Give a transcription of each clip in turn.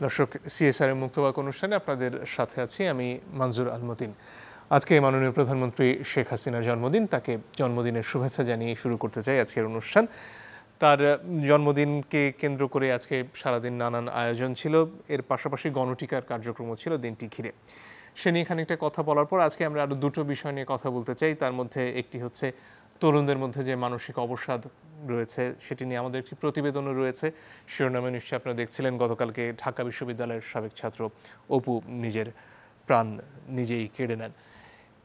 দর্শক, সিএসআর এর মুক্তবাক অনুষ্ঠানে আপনাদের সাথে আছি আমি মনজুর আল মতিন। আজকে মাননীয় প্রধানমন্ত্রী শেখ হাসিনার জন্মদিন, তাকে জন্মদিনের শুভেচ্ছা জানিয়ে শুরু করতে চাই আজকের অনুষ্ঠান। তার জন্মদিনকে কেন্দ্র করে আজকে সারাদিন নানান আয়োজন ছিল, এর পাশাপাশি গণটিকার কার্যক্রমও ছিল দিনটি ঘিরে। সে নিয়ে খানিকটা কথা বলার পর আজকে আমরা আরও দুটো বিষয় নিয়ে কথা বলতে চাই। তার মধ্যে একটি হচ্ছে তরুণদের মধ্যে যে মানসিক অবসাদ রয়েছে সেটি নিয়ে আমাদের একটি প্রতিবেদনও রয়েছে। শিরোনামে নিশ্চয়ই আপনারা দেখছিলেন, গতকালকে ঢাকা বিশ্ববিদ্যালয়ের সাবেক ছাত্র অপু নিজের প্রাণ নিজেই কেড়ে নেন।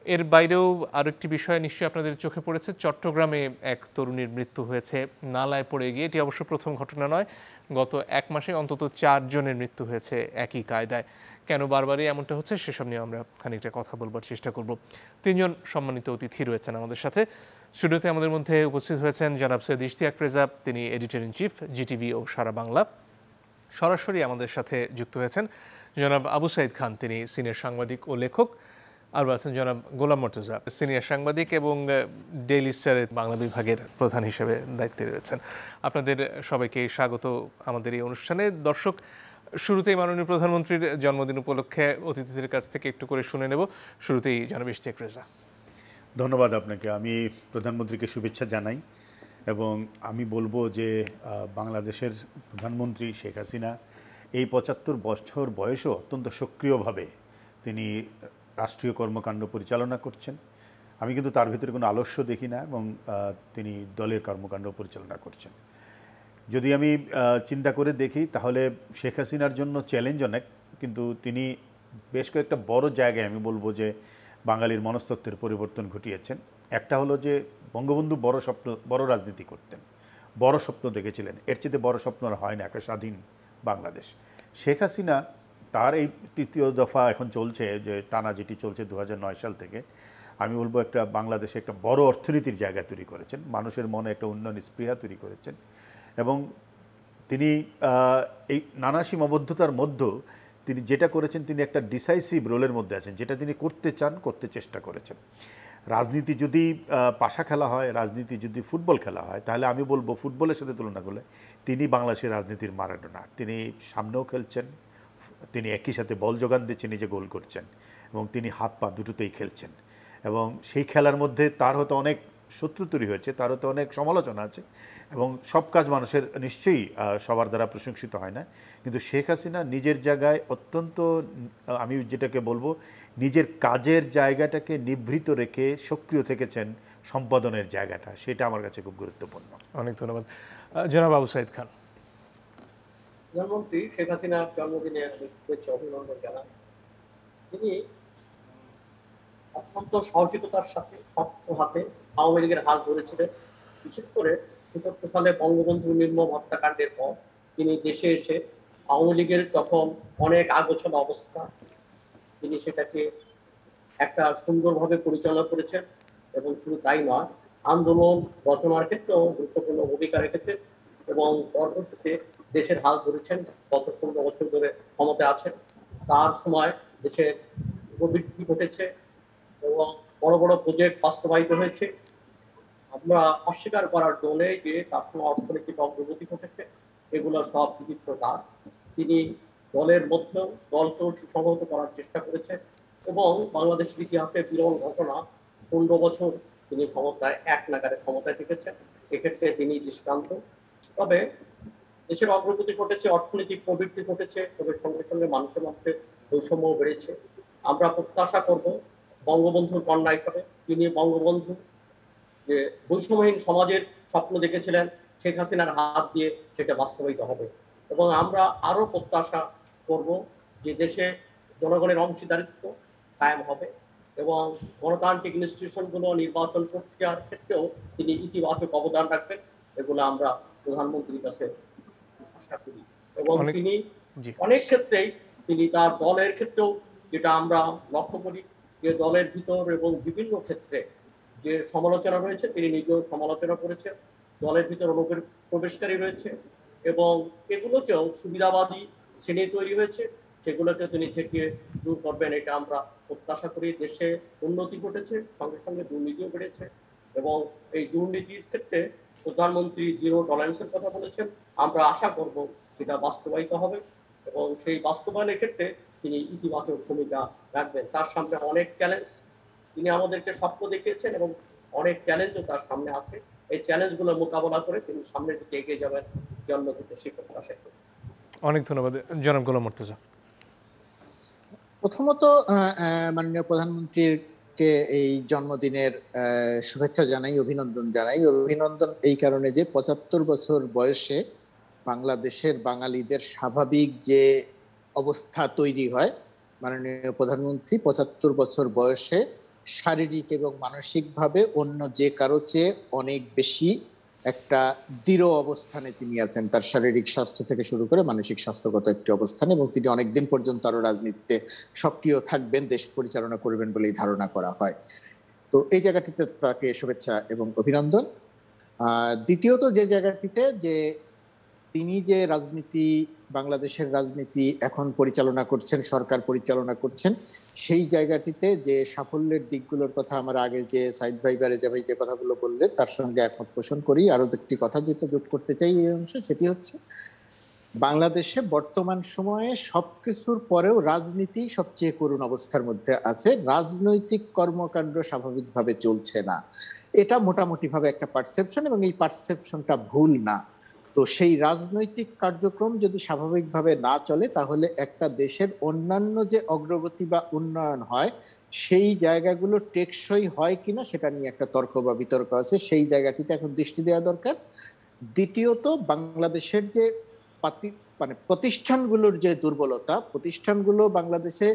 এর বাইরেও আরেকটি বিষয় নিশ্চয়ই আপনাদের চোখে পড়েছে, চট্টগ্রামে এক তরুণীর মৃত্যু হয়েছে নালায় পড়ে গিয়ে। এটি অবশ্য প্রথম ঘটনা নয়, গত এক মাসে অন্তত 4 জনের মৃত্যু হয়েছে একই কায়দায়। কেন বারবারই এমনটা হচ্ছে সেসব নিয়ে আমরা খানিকটা কথা বলবার চেষ্টা করব। 3 জন সম্মানিত অতিথি রয়েছেন আমাদের সাথে। স্টুডিওতে আমাদের মধ্যে উপস্থিত হয়েছেন জনাব সৈয়দ ইশতিয়াক রেজা, তিনি এডিটর ইন চিফ জিটিভি ও সারা বাংলা। সরাসরি আমাদের সাথে যুক্ত হয়েছেন জনাব আবু সাইদ খান, তিনি সিনিয়র সাংবাদিক ও লেখক। আর আছেন জনাব গোলাম মর্তুজা, সিনিয়র সাংবাদিক এবং ডেইলি স্টারের বাংলা বিভাগের প্রধান হিসেবে দায়িত্বে রয়েছেন। আপনাদের সবাইকে স্বাগত আমাদের এই অনুষ্ঠানে। দর্শক, শুরুতেই মাননীয় প্রধানমন্ত্রীর জন্মদিন উপলক্ষে অতিথিদের কাছ থেকে একটু করে শুনে নেব। শুরুতেই জনাব ইশতিয়াক রেজা। ধন্যবাদ আপনাকে। আমি প্রধানমন্ত্রীকে শুভেচ্ছা জানাই এবং আমি বলবো যে বাংলাদেশের প্রধানমন্ত্রী শেখ হাসিনা এই ৭৫ বছর বয়সেও অত্যন্ত সক্রিয়ভাবে তিনি রাষ্ট্রীয় কর্মকাণ্ড পরিচালনা করছেন। আমি কিন্তু তার ভিতরে কোনো আলস্য দেখি না এবং তিনি দলের কর্মকাণ্ড পরিচালনা করছেন। যদি আমি চিন্তা করে দেখি তাহলে শেখ হাসিনার জন্য চ্যালেঞ্জ অনেক, কিন্তু তিনি বেশ কয়েকটা বড় জায়গায় আমি বলবো যে বাঙালির মনস্তত্ত্বের পরিবর্তন ঘটিয়েছেন। একটা হলো যে বঙ্গবন্ধু বড় রাজনীতি করতেন, বড় স্বপ্ন দেখেছিলেন। এর চেয়ে বড় স্বপ্ন আর হয় না একটা স্বাধীন বাংলাদেশ। শেখ হাসিনা তার এই তৃতীয় দফা এখন চলছে, যে টানা যেটি চলছে ২০০৯ সাল থেকে, আমি বলবো একটা বাংলাদেশে একটা বড় অর্থনীতির জায়গা তৈরি করেছেন, মানুষের মনে একটা উন্নয়ন স্পৃহা তৈরি করেছেন এবং তিনি এই নানা সীমাবদ্ধতার মধ্যেও তিনি যেটা করেছেন, তিনি একটা ডিসাইসিভ রোলের মধ্যে আছেন, যেটা তিনি করতে চান, করতে চেষ্টা করেছেন। রাজনীতি যদি পাশা খেলা হয়, রাজনীতি যদি ফুটবল খেলা হয়, তাহলে আমি বলবো ফুটবলের সাথে তুলনা করলে তিনি বাংলাদেশের রাজনীতির মারাডোনা। তিনি সামনেও খেলছেন, তিনি একই সাথে বল যোগান দিচ্ছেন, নিজে গোল করছেন এবং তিনি হাত পা দুটোতেই খেলছেন। এবং সেই খেলার মধ্যে তার হয়তো অনেক শত্রু তৈরি হয়েছে, তার হয়তো অনেক সমালোচনা আছে এবং সব কাজ মানুষের নিশ্চয়ই সবার দ্বারা প্রশংসিত হয় না, কিন্তু শেখ হাসিনা নিজের জায়গায় অত্যন্ত, আমি যেটাকে বলবো, নিজের কাজের জায়গাটাকে নিভৃত রেখে সক্রিয় থেকেছেন। সম্পাদনের জায়গাটা, সেটা আমার কাছে খুব গুরুত্বপূর্ণ। অনেক ধন্যবাদ। জনাব আবু সাইদ খান। প্রধানমন্ত্রী শেখ হাসিনার জন্মদিনে শুভেচ্ছা অভিনন্দন জানান। তিনি অত্যন্ত সাহসিকতার সাথে শক্ত হাতে আওয়ামী লীগের হাত ধরেছিলেন। বিশেষ করে ৭৭ সালে বঙ্গবন্ধু নির্মম হত্যাকাণ্ডের পর তিনি দেশে এসে আওয়ামী লীগের তখন অনেক আগোছালো অবস্থা, তিনি সেটাকে একটা সুন্দরভাবে পরিচালনা করেছেন এবং শুধু তাই নয়, আন্দোলন রচনার ক্ষেত্রেও গুরুত্বপূর্ণ ভূমিকা রেখেছেন এবং পরবর্তীতে দেশের হাল ধরেছেন। গত ১৫ বছর ধরে ক্ষমতায় আছেন। তার সময় দেশের প্রবৃদ্ধি ঘটেছে এবং বড় বড় প্রজেক্ট বাস্তবায়িত হয়েছে। আমরা অস্বীকার করার জন্য যে তার সময় অর্থনৈতিক অগ্রগতি ঘটেছে, এগুলো সব কৃতিত্ব তার। তিনি দলের মধ্যেও দলকেও সুসংহত করার চেষ্টা করেছেন এবং বাংলাদেশের ইতিহাসে বিরল ঘটনা, ১৫ বছর তিনি ক্ষমতায় এক নাগারে ক্ষমতায় থেকেছেন, এক্ষেত্রে তিনি দৃষ্টান্ত। তবে দেশের অগ্রগতি ঘটেছে, অর্থনৈতিক প্রবৃদ্ধি ঘটেছে, তবে সঙ্গে সঙ্গে মানুষের বৈষম্য বেড়েছে। আমরা প্রত্যাশা করব বঙ্গবন্ধুর কন্যা হিসাবে, তিনি বঙ্গবন্ধু যে বৈষম্যহীন সমাজের স্বপ্ন দেখেছিলেন, শেখ হাসিনার হাত দিয়ে সেটা বাস্তবায়িত হবে এবং আমরা আরো প্রত্যাশা করব যে দেশে জনগণের অংশীদারিত্ব কায়েম হবে এবং গণতান্ত্রিক ইনস্টিটিউশনগুলো নির্বাচন প্রক্রিয়ার ক্ষেত্রেও তিনি ইতিবাচক অবদান রাখবেন। এগুলো আমরা প্রধানমন্ত্রীর কাছে আশা করি এবং তিনি অনেক ক্ষেত্রেই তিনি তার দলের ক্ষেত্রেও, যেটা আমরা লক্ষ্য করি যে দলের ভিতর এবং বিভিন্ন ক্ষেত্রে যে সমালোচনা রয়েছে, তিনি নিজেও সমালোচনা করেছেন। দলের ভিতর অনুপ্রবেশকারী রয়েছে এবং এগুলোকেও সুবিধাবাদী শ্রেণী তৈরি হয়েছে, সেগুলোকে তিনি থেকে দূর করবেন, এটা আমরা প্রত্যাশা করি। দেশে উন্নতি ঘটেছে, সঙ্গে সঙ্গে দুর্নীতিও বেড়েছে এবং এই দুর্নীতির ক্ষেত্রে প্রধানমন্ত্রী জিরো টলারেন্সের কথা বলেছেন। আমরা আশা করব সেটা বাস্তবায়িত হবে এবং সেই বাস্তবায়নের ক্ষেত্রে তিনি ইতিবাচক ভূমিকা রাখবেন। তার সামনে অনেক চ্যালেঞ্জ, তিনি আমাদেরকে স্বপ্ন দেখিয়েছেন এবং অনেক চ্যালেঞ্জও তার সামনে আছে। এই চ্যালেঞ্জগুলো মোকাবেলা করে তিনি সামনের দিকে এগিয়ে যাবেন জন্মদিনে সেই প্রত্যাশা করি। অনেক ধন্যবাদ জনাব গোলাম মুর্তজা। প্রথমত মাননীয় প্রধানমন্ত্রীকে এই জন্মদিনের শুভেচ্ছা জানাই, অভিনন্দন জানাই। অভিনন্দন এই কারণে যে ৭৫ বছর বয়সে বাংলাদেশের বাঙালিদের স্বাভাবিক যে অবস্থা তৈরি হয়, মাননীয় প্রধানমন্ত্রী ৭৫ বছর বয়সে শারীরিক এবং মানসিকভাবে অন্য যে কারো চেয়ে অনেক বেশি একটা দৃঢ় অবস্থানে তিনি আছেন। তার শারীরিক স্বাস্থ্য থেকে শুরু করে মানসিক স্বাস্থ্যগত একটি অবস্থান, এবং তিনি অনেকদিন পর্যন্ত আরো রাজনীতিতে সক্রিয় থাকবেন, দেশ পরিচালনা করবেন বলেই ধারণা করা হয়। তো এই জায়গাটিতে তাকে শুভেচ্ছা এবং অভিনন্দন। দ্বিতীয়ত যে জায়গাটিতে যে তিনি যে রাজনীতি, বাংলাদেশের রাজনীতি এখন পরিচালনা করছেন, সরকার পরিচালনা করছেন, সেই জায়গাটিতে যে সাফল্যের দিকগুলোর কথা আমার আগে যে সাইদ ভাই বারেজা ভাই যে কথাগুলো বললেন তার সঙ্গে একমত পোষণ করি। আরো একটি কথা যেটা যোগ করতে চাই এই অংশে, সেটি হচ্ছে বাংলাদেশে বর্তমান সময়ে সবকিছুর পরেও রাজনীতি সবচেয়ে করুণ অবস্থার মধ্যে আছে। রাজনৈতিক কর্মকাণ্ড স্বাভাবিকভাবে চলছে না, এটা মোটামুটি ভাবে একটা পারসেপশন, এবং এই পারসেপশনটা ভুল না। তো সেই রাজনৈতিক কার্যক্রম যদি স্বাভাবিকভাবে না চলে, তাহলে একটা দেশের অন্যান্য যে অগ্রগতি বা উন্নয়ন হয় সেই জায়গাগুলো টেকসই হয় কিনা সেটা নিয়ে একটা তর্ক বা বিতর্ক আছে। সেই জায়গাটিতে এখন দৃষ্টি দেওয়া দরকার। দ্বিতীয়ত বাংলাদেশের যে প্রতিষ্ঠানগুলোর যে দুর্বলতা, প্রতিষ্ঠানগুলো বাংলাদেশে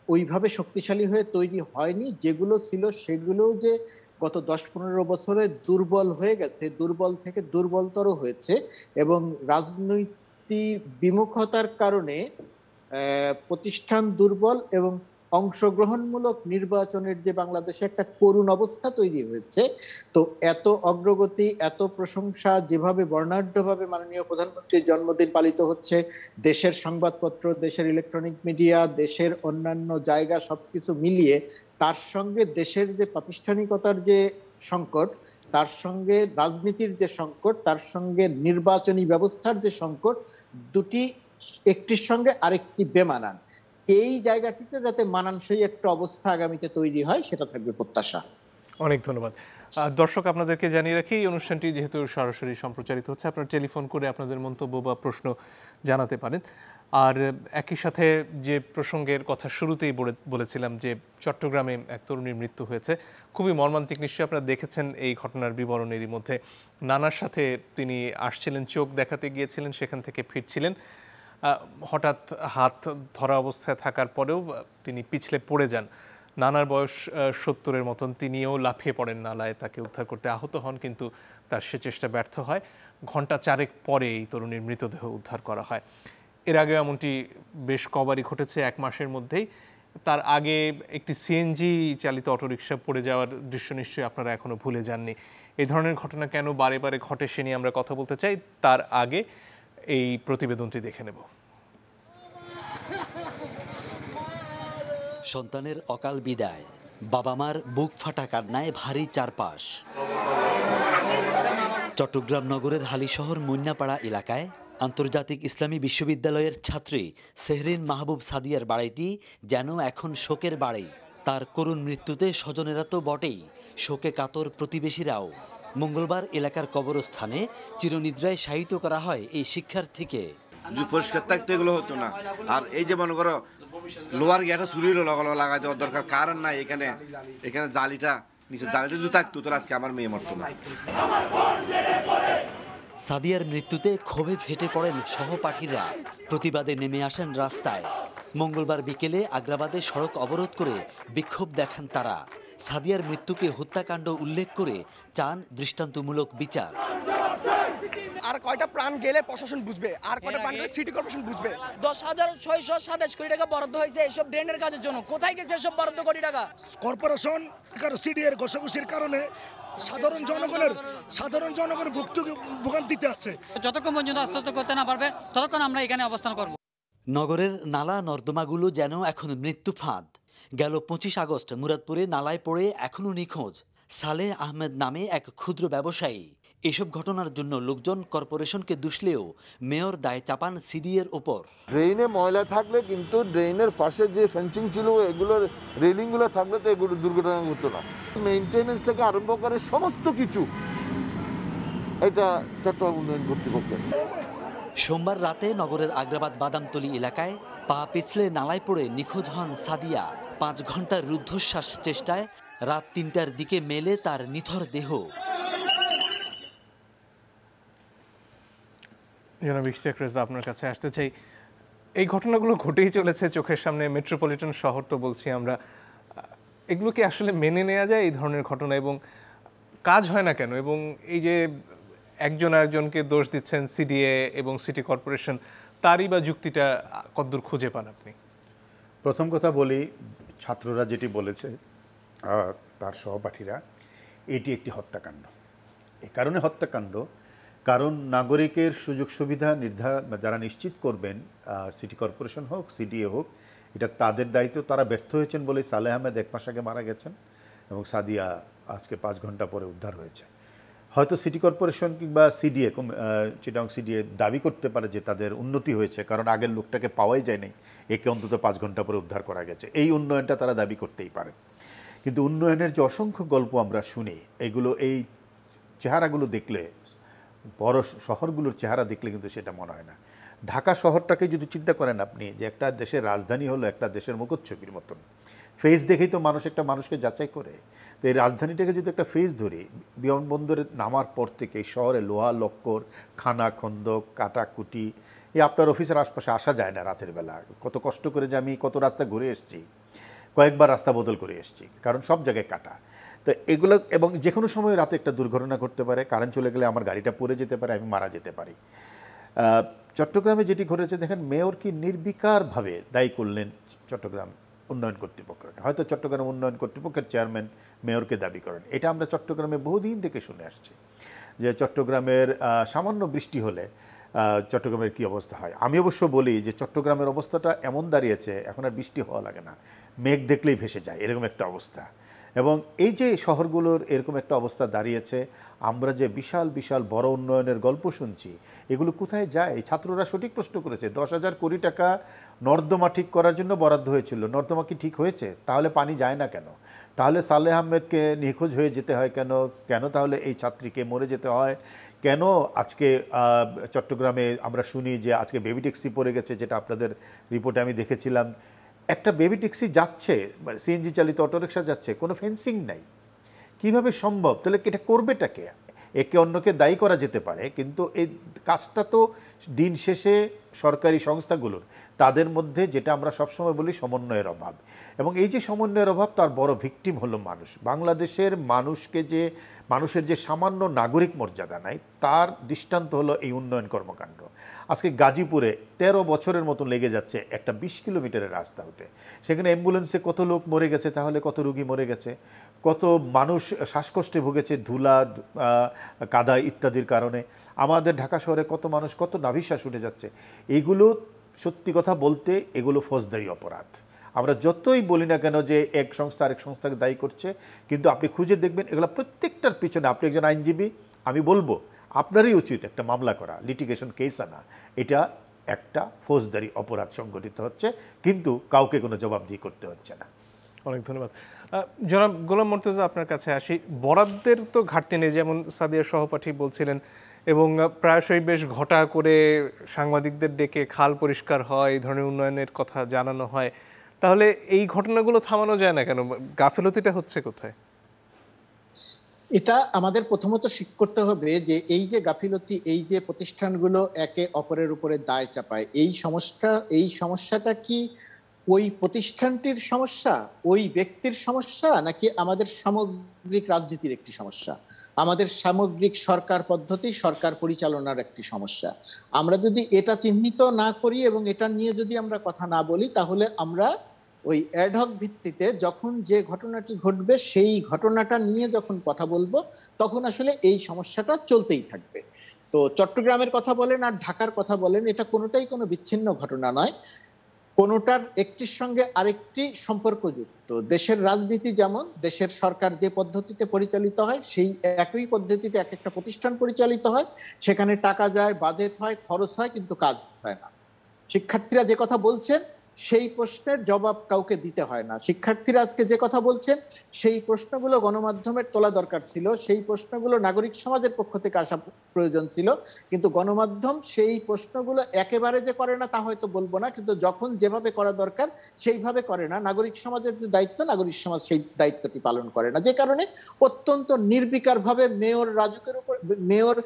ওইভাবে শক্তিশালী হয়ে তৈরি হয়নি। যেগুলো ছিল সেগুলো যে গত ১০-১৫ বছরে দুর্বল হয়ে গেছে, দুর্বল থেকে দুর্বলতর হয়েছে, এবং রাজনৈতিক বিমুখতার কারণে প্রতিষ্ঠান দুর্বল এবং অংশগ্রহণমূলক নির্বাচনের যে বাংলাদেশে একটা করুণ অবস্থা তৈরি হয়েছে। তো এত অগ্রগতি, এত প্রশংসা যেভাবে বর্ণাঢ্যভাবে মাননীয় প্রধানমন্ত্রীর জন্মদিন পালিত হচ্ছে, দেশের সংবাদপত্র, দেশের ইলেকট্রনিক মিডিয়া, দেশের অন্যান্য জায়গা সবকিছু মিলিয়ে, তার সঙ্গে দেশের যে প্রাতিষ্ঠানিকতার যে সংকট, তার সঙ্গে রাজনীতির যে সংকট, তার সঙ্গে নির্বাচনী ব্যবস্থার যে সংকট, দুটি একটির সঙ্গে আরেকটি বেমানান। এই জায়গাটিতে যাতে মানানসই একটা অবস্থা আগামীতে তৈরি হয়, সেটা থাকবে প্রত্যাশা। অনেক ধন্যবাদ। দর্শক, আপনাদেরকে জানিয়ে রাখি এই অনুষ্ঠানটি যেহেতু সরাসরি সম্প্রচারিত হচ্ছে, আপনারা টেলিফোন করে আপনাদের মন্তব্য বা প্রশ্ন জানাতে পারেন। আর একই সাথে যে প্রসঙ্গের কথা শুরুতেই বলেছিলাম যে চট্টগ্রামে এক তরুণীর মৃত্যু হয়েছে, খুবই মর্মান্তিক। নিশ্চয়ই আপনারা দেখেছেন এই ঘটনার বিবরণেরই মধ্যে। নানার সাথে তিনি আসছিলেন, চোখ দেখাতে গিয়েছিলেন, সেখান থেকে ফিরছিলেন, হঠাৎ হাত ধরা অবস্থায় থাকার পরেও তিনি পিছলে পড়ে যান। নানার বয়স ৭০-এর মতন, তিনিও লাফিয়ে পড়েন নালায়, তাকে উদ্ধার করতে আহত হন, কিন্তু তার সে চেষ্টা ব্যর্থ হয়। ঘণ্টা ৪ পরে এই তরুণীর মৃতদেহ উদ্ধার করা হয়। এর আগে এমনটি বেশ কবারই ঘটেছে ১ মাসের মধ্যেই। তার আগে একটি সিএনজি চালিত অটোরিকশা পড়ে যাওয়ার দৃশ্য নিশ্চয়ই আপনারা এখনো ভুলে যাননি। এই ধরনের ঘটনা কেন বারে বারে ঘটে সে নিয়ে আমরা কথা বলতে চাই। তার আগে এই প্রতিবেদনটি দেখে নেব। সন্তানের অকাল বিদায়, বাবা মার বুক ফাটা কান্নায় ভারী চারপাশ। চট্টগ্রাম নগরের হালিশহর মুন্নাপাড়া এলাকায় আন্তর্জাতিক ইসলামী বিশ্ববিদ্যালয়ের ছাত্রী সেহরিন মাহবুব সাদিয়ার বাড়িটি যেন এখন শোকের বাড়ি। তার করুণ মৃত্যুতে স্বজনেরা তো বটেই, শোকে কাতর প্রতিবেশীরাও। মঙ্গলবার এলাকার কবরস্থানে চিরনিদ্রায় শায়িত করা হয় এই শিক্ষার্থীকে। পরিষ্কার থাকতে এগুলো হতো না। আর এই যে মনে করো লোয়ার গেটে চুরির লাগাই দেওয়ার দরকার কারণ নাই। এখানে জালিটা নিচে জালিটা যদি থাকতো তো আজকে আমার মেয়ে মরতো না। সাদিয়ার মৃত্যুতে ক্ষোভে ফেটে পড়েন সহপাঠীরা, প্রতিবাদে নেমে আসেন রাস্তায়। মঙ্গলবার বিকেলে আগ্রাবাদে সড়ক অবরোধ করে বিক্ষোভ দেখান তারা। সাদিয়ার মৃত্যুকে হত্যাকাণ্ড উল্লেখ করে চান দৃষ্টান্তমূলক বিচার। আর কয়টা প্রাণ গেলে প্রশাসন বুঝবে, আর কয়টা প্রাণ গেলে সিটি কর্পোরেশন বুঝবে। 10,627 কোটি টাকা বরাদ্দ হয়েছে এইসব ড্রেনের কাজের জন্য। কোথায় গেছে এসব বরাদ্দ কোটি টাকা? কর্পোরেশন সিটি এর ঘষাঘষির কারণে সাধারণ জনগণের ভোগান্তিতে আছে। যতক্ষণ পর্যন্ত আশ্বস্ত করতে না পারবে ততক্ষণ আমরা এখানে অবস্থান করব। নগরের নালা নর্দমাগুলো যেন এখন মৃত্যু ফাঁদ। গেল 25 আগস্ট মুরাদপুরে নালায় পড়ে এখনও নিখোঁজ সালেহ আহমেদ নামে এক ক্ষুদ্র ব্যবসায়ী। এসব ঘটনার জন্য লোকজন কর্পোরেশনকে দুষলেও মেয়র দায় চাপান সিডিএর ওপর। ড্রেনে ময়লা থাকলে কিন্তু ড্রেনের পাশে যে ফেন্সিং ছিল এগুলোর রেলিংগুলো থাকলে তো এগুলো দুর্ঘটনা হতো না। মেইনটেনেন্স থেকে আরম্ভ করে সমস্ত কিছু এটা চট্টগ্রাম উন্নয়ন কর্তৃপক্ষের। সোমবার রাতে নগরের আগ্রাবাদ বাদামতলী এলাকায় পা পিছলে নালায় পড়ে নিখোঁজ হন সাদিয়া। 5 ঘন্টার রুদ্ধশ্বাস চেষ্টায় রাত 3টার দিকে মেলে তার নিথর দেহ। জনাব ইশতিয়াক রেজা, আপনার কাছে আসতে চাই। এই ঘটনাগুলো ঘটেই চলেছে চোখের সামনে, মেট্রোপলিটন শহর তো বলছি আমরা। এগুলো কি আসলে মেনে নেওয়া যায় এই ধরনের ঘটনা, এবং কাজ হয় না কেন? এবং এই যে একজন আরেকজনকে দোষ দিচ্ছেন সিডিএ এবং সিটি কর্পোরেশন, তারই বা যুক্তিটা কতদূর খুঁজে পান আপনি? প্রথম কথা বলি, ছাত্ররা যেটি বলেছে তার সহপাঠীরা, এটি একটি হত্যাকাণ্ড। এ কারণে হত্যাকাণ্ড কারণ নাগরিকের সুযোগ সুবিধা যারা নিশ্চিত করবেন, সিটি কর্পোরেশন হোক সিডিএ হোক, এটা তাদের দায়িত্ব। তারা ব্যর্থ হয়েছেন বলে সালেহ আহমেদ 1 মাস আগে মারা গেছেন এবং সাদিয়া আজকে 5 ঘন্টা পরে উদ্ধার হয়েছে। হয়তো সিটি কর্পোরেশন কিংবা সিডিএ, চিটাগং সিডিএ দাবি করতে পারে যে তাদের উন্নতি হয়েছে, কারণ আগের লোকটাকে পাওয়াই যায়নি, একে অন্তত 5 ঘন্টা পরে উদ্ধার করা গেছে। এই উন্নয়নটা তারা দাবি করতেই পারে। কিন্তু উন্নয়নের যে অসংখ্য গল্প আমরা শুনি, এগুলো এই চেহারাগুলো দেখলে, বড় শহরগুলোর চেহারা দেখলে কিন্তু সেটা মনে হয় না। ঢাকা শহরটাকে যদি চিন্তা করেন আপনি, যে একটা দেশের রাজধানী হলো একটা দেশের মুখচ্ছবির মতন, ফেস দেখেই তো মানুষ একটা মানুষকে যাচাই করে। তো এই রাজধানীটাকে যদি একটা ফেস ধরি, বিমানবন্দরে নামার পর থেকে এই শহরে লোহা লক্কর, খানা খন্দক, কাটাকুটি, এই আপনার অফিসের আশপাশে আসা যায় না রাতের বেলা। কত কষ্ট করে যে আমি কত রাস্তা ঘুরে এসেছি, কয়েকবার রাস্তা বদল করে এসেছি, কারণ সব জায়গায় কাটা। তো এগুলো, এবং যে কোনো সময় রাতে একটা দুর্ঘটনা ঘটতে পারে, কারেন্ট চলে গেলে আমার গাড়িটা পড়ে যেতে পারে, আমি মারা যেতে পারি। চট্টগ্রামে যেটি ঘটেছে দেখেন, মেয়র কি নির্বিকারভাবে দায়ী করলেন চট্টগ্রাম উন্নয়ন কর্তৃপক্ষকে। হয়তো চট্টগ্রাম উন্নয়ন কর্তৃপক্ষের চেয়ারম্যান মেয়রকে দাবি করেন। এটা আমরা চট্টগ্রামে বহুদিন থেকে শুনে আসছি যে চট্টগ্রামের সামান্য বৃষ্টি হলে চট্টগ্রামের কী অবস্থা হয়। আমি অবশ্য বলি যে চট্টগ্রামের অবস্থাটা এমন দাঁড়িয়েছে, এখন আর বৃষ্টি হওয়া লাগে না, মেঘ দেখলেই ভেসে যায়, এরকম একটা অবস্থা। এবং এই যে শহরগুলোর এরকম একটা অবস্থা দাঁড়িয়েছে, আমরা যে বিশাল বিশাল বড় উন্নয়নের গল্প শুনছি, এগুলো কোথায় যায়? ছাত্ররা সঠিক প্রশ্ন করেছে। 10,000 কোটি টাকা নর্দমা ঠিক করার জন্য বরাদ্দ হয়েছিল। নর্দমা কি ঠিক হয়েছে? তাহলে পানি যায় না কেন? তাহলে সালেহ আহমেদকে নিখোঁজ হয়ে যেতে হয় কেন? কেন তাহলে এই ছাত্রীকে মরে যেতে হয়? কেন আজকে চট্টগ্রামে আমরা শুনি যে আজকে বেবি ট্যাক্সি পড়ে গেছে, যেটা আপনাদের রিপোর্টে আমি দেখেছিলাম। একটা বেবি ট্যাক্সি যাচ্ছে, মানে সিএনজি চালিত অটোরিকশা যাচ্ছে, কোনো ফেন্সিং নাই, কিভাবে সম্ভব? তাহলে এটা করবেটাকে? একে অন্যকে দায়ী করা যেতে পারে, কিন্তু এই কাজটা তো দিন শেষে সরকারি সংস্থাগুলোর, তাদের মধ্যে যেটা আমরা সবসময় বলি সমন্বয়ের অভাব। এবং এই যে সমন্বয়ের অভাব, তার বড় ভিকটিম হলো মানুষ। বাংলাদেশের মানুষের যে সামান্য নাগরিক মর্যাদা নাই, তার দৃষ্টান্ত হলো এই উন্নয়ন কর্মকাণ্ড। আজকে গাজীপুরে 13 বছরের মতো লেগে যাচ্ছে একটা 20 কিলোমিটারের রাস্তা হতে। সেখানে অ্যাম্বুলেন্সে কত লোক মরে গেছে, তাহলে কত রুগী মরে গেছে, কত মানুষ শ্বাসকষ্টে ভুগেছে ধুলা, কাদা ইত্যাদির কারণে। আমাদের ঢাকা শহরে কত মানুষ, কত নাভিশ্বাস উঠে যাচ্ছে। এইগুলো সত্যি কথা বলতে এগুলো ফৌজদারি অপরাধ। আমরা যতই বলি না কেন যে এক সংস্থা আরেক সংস্থাকে দায়ী করছে, কিন্তু আপনি খুঁজে দেখবেন এগুলো প্রত্যেকটার পিছনে, আপনি একজন আইনজীবী, আমি বলবো আপনারই উচিত একটা মামলা করা, লিটিগেশন কেস আনা। এটা একটা ফৌজদারি অপরাধ সংগঠিত হচ্ছে, কিন্তু কাউকে কোনো জবাবদিহি করতে হচ্ছে না। অনেক ধন্যবাদ। জনাব গোলাম মুর্তজা, আপনার কাছে আসি। বরাদ্দের তো ঘাটতি নেই, যেমন সাদিয়ার সহপাঠী বলছিলেন, এবং প্রায়শই বেশ ঘটা করে সাংবাদিকদের ডেকে খাল পরিষ্কার হয়, এই ধরনের উন্নয়নের কথা জানানো হয়। তাহলে এই ঘটনাগুলো থামানো যায় না কেন? গাফিলতিটা হচ্ছে কোথায়? এটা আমাদের প্রথমত স্বীকার করতে হবে যে এই যে গাফিলতি, এই যে প্রতিষ্ঠানগুলো একে অপরের উপরে দায় চাপায়, এই সমস্যাটা কি ওই প্রতিষ্ঠানটির সমস্যা, ওই ব্যক্তির সমস্যা, নাকি আমাদের সামগ্রিক রাজনীতির একটি সমস্যা, আমাদের সামগ্রিক সরকার পদ্ধতি, সরকার পরিচালনার একটি সমস্যা? আমরা যদি এটা চিহ্নিত না করি এবং এটা নিয়ে যদি আমরা কথা না বলি, তাহলে আমরা ওই অ্যাডহক ভিত্তিতে যখন যে ঘটনাটি ঘটবে সেই ঘটনাটা নিয়ে যখন কথা বলবো, তখন আসলে এই সমস্যাটা চলতেই থাকবে। তো চট্টগ্রামের কথা বলেন আর ঢাকার কথা বলেন, এটা কোনোটাই কোনো বিচ্ছিন্ন ঘটনা নয়। কোনোটার একটির সঙ্গে আরেকটি সম্পর্কযুক্ত। দেশের রাজনীতি যেমন, দেশের সরকার যে পদ্ধতিতে পরিচালিত হয় সেই একই পদ্ধতিতে এক একটা প্রতিষ্ঠান পরিচালিত হয়, সেখানে টাকা যায়, বাজেট হয়, খরচ হয়, কিন্তু কাজ হয় না। শিক্ষার্থীরা যে কথা বলছেন সেই প্রশ্নের জবাব কাউকে দিতে হয় না। শিক্ষার্থীরা আজকে যে কথা বলছেন সেই প্রশ্নগুলো গণমাধ্যমের তোলা দরকার ছিল, সেই প্রশ্নগুলো নাগরিক সমাজের পক্ষ থেকে আসা প্রয়োজন ছিল, কিন্তু গণমাধ্যম সেই প্রশ্নগুলো একেবারে যে করে না তা হয়তো বলবো না, কিন্তু যখন যেভাবে করা দরকার সেইভাবে করে না। নাগরিক সমাজের যে দায়িত্ব, নাগরিক সমাজ সেই দায়িত্বটি পালন করে না, যে কারণে অত্যন্ত নির্বিকারভাবে মেয়র রাজুকের উপর, মেয়র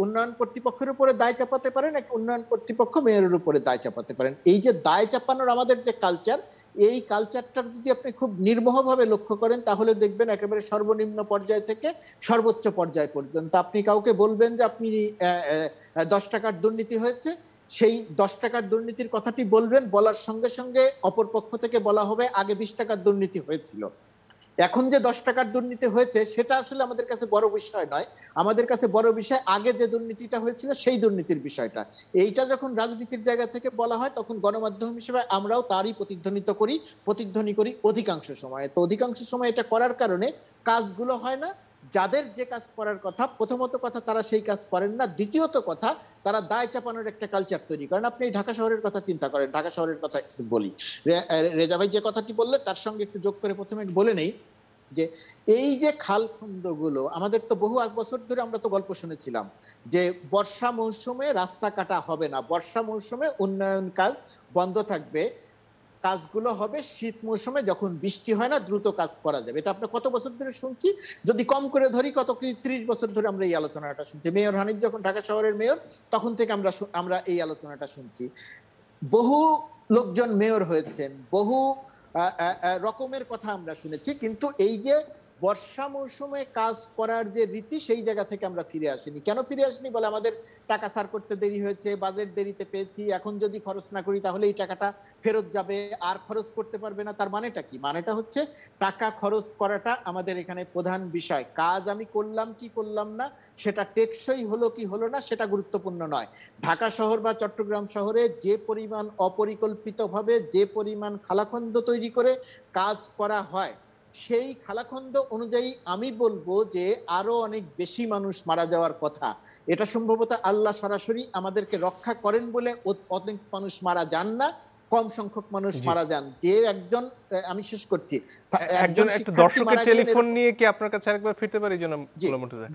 উন্নয়ন কর্তৃপক্ষের উপরে দায় চাপাতে পারেন, এক উন্নয়ন কর্তৃপক্ষ মেয়রের উপরে দায় চাপাতে পারেন। এই যে দায় চাপানোর আমাদের যে কালচার, এই কালচারটা যদি আপনি খুব নির্মোহভাবে লক্ষ্য করেন তাহলে দেখবেন একেবারে সর্বনিম্ন পর্যায় থেকে সর্বোচ্চ পর্যায় পর্যন্ত আপনি কাউকে বলবেন যে আপনি 10 টাকার দুর্নীতি হয়েছে, সেই 10 টাকার দুর্নীতির কথাটি বলবেন, বলার সঙ্গে সঙ্গে অপর পক্ষ থেকে বলা হবে আগে 20 টাকার দুর্নীতি হয়েছিল। এখন যে 10 টাকার দুর্নীতি হয়েছে সেটা আসলে আমাদের কাছে বড় বিষয় নয়, আমাদের কাছে বড় বিষয় আগে যে দুর্নীতিটা হয়েছিল সেই দুর্নীতির বিষয়টা। এইটা যখন রাজনীতির জায়গা থেকে বলা হয় তখন গণমাধ্যম হিসেবে আমরাও তারই প্রতিধ্বনি করি অধিকাংশ সময়। তো অধিকাংশ সময় এটা করার কারণে কাজগুলো হয় না। যাদের যে কাজ করার কথা, প্রথমত কথা তারা সেই কাজ করেন না, দ্বিতীয়ত কথা তারা দায় চাপানোর একটা কালচার তৈরি করেন। আপনি ঢাকা শহরের কথা চিন্তা করেন, ঢাকা শহরের কথা বলি, রেজা ভাই যে কথাটি বললে তার সঙ্গে একটু যোগ করে প্রথমে বলে নেই যে এই যে খালখন্দগুলো আমাদের তো বহু বছর ধরে আমরা তো গল্প শুনেছিলাম যে বর্ষা মৌসুমে রাস্তা কাটা হবে না, বর্ষা মৌসুমে উন্নয়ন কাজ বন্ধ থাকবে, কাজগুলো হবে শীত মৌসুমে যখন বৃষ্টি হয় না দ্রুত কাজ করা যাবে। এটা আমরা কত বছর ধরে শুনছি, যদি কম করে ধরি কত কি 30 বছর ধরে আমরা এই আলোচনাটা শুনছি। মেয়র হানিফ যখন ঢাকা শহরের মেয়র তখন থেকে আমরা এই আলোচনাটা শুনছি। বহু লোকজন মেয়র হয়েছেন, বহু রকমের কথা আমরা শুনেছি, কিন্তু এই যে বর্ষা মৌসুমে কাজ করার যে রীতি সেই জায়গা থেকে আমরা ফিরে আসিনি। কেন ফিরে আসিনি? বলে আমাদের টাকা সার করতে দেরি হয়েছে, বাজেট দেরিতে পেয়েছি, এখন যদি খরচ না করি তাহলে এই টাকাটা ফেরত যাবে, আর খরচ করতে পারবে না। তার মানেটা কি? মানেটা হচ্ছে টাকা খরচ করাটা আমাদের এখানে প্রধান বিষয়। কাজ আমি করলাম কি করলাম না, সেটা টেকসই হলো কি হলো না সেটা গুরুত্বপূর্ণ নয়। ঢাকা শহর বা চট্টগ্রাম শহরে যে পরিমাণ অপরিকল্পিতভাবে যে পরিমাণ খালাখন্দ তৈরি করে কাজ করা হয়, সেই খালাখন্দ অনুযায়ী আমি বলবো যে আরো অনেক বেশি মানুষ মারা যাওয়ার কথা। এটা সম্ভবত আল্লাহ সরাসরি আমাদেরকে রক্ষা করেন বলে অনেক মানুষ মারা যান না, কম সংখ্যক মানুষ মারা যান। যে একজন, আমি শেষ করছি, একজন একটা দর্শকের টেলিফোন নিয়ে কি আপনার কাছে আরেকবার ফিরতে পারি জনাব গোলাম মুর্তজা?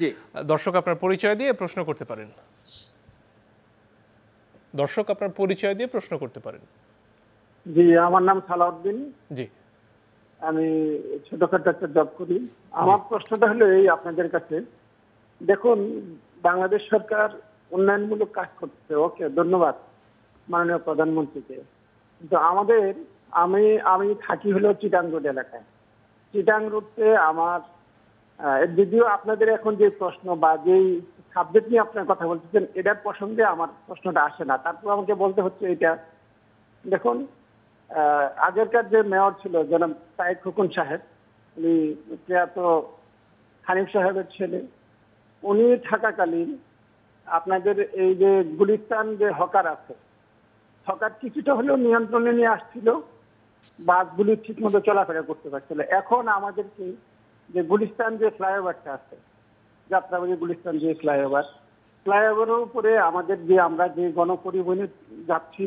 দর্শক আপনার পরিচয় দিয়ে প্রশ্ন করতে পারেন। দর্শক আপনার পরিচয় দিয়ে প্রশ্ন করতে পারেন। জি, আমার নাম সালাউদ্দিন। জি, আমি ছোটখাটো একটা জব করি। আমার প্রশ্নটা হলো এই আপনাদের কাছে, দেখুন বাংলাদেশ সরকার উন্নয়নমূলক কাজ করছে, ওকে, ধন্যবাদ মাননীয় প্রধানমন্ত্রীকে। কিন্তু আমাদের আমি থাকি হলো চিটাং রোড এলাকায়। চিটাং রোডে আমার যদিও আপনাদের এখন যে প্রশ্ন বা যেই সাবজেক্ট নিয়ে আপনার কথা বলতেছেন এটার প্রসঙ্গে আমার প্রশ্নটা আসে না, তারপর আমাকে বলতে হচ্ছে এটা। দেখুন আগেরকার যে মেয়র ছিল জনাব সাইদ খোকন সাহেব, উনি প্রয়াত হানিফ সাহেবের ছেলে, উনি থাকাকালীন আপনাদের এই যে গুলিস্তান যে হকার আছে, হকার কিছুটা হলেও নিয়ন্ত্রণে নিয়ে আসছিল, বাসগুলি ঠিক মতো চলাফেরা করতে পারছিল। এখন আমাদেরকে যে গুলিস্তান যে ফ্লাইওভারটা আছে, যাত্রাবাড়ি গুলিস্তান যে ফ্লাইওভারের উপরে আমাদের যে আমরা যে গণপরিবহনে যাচ্ছি,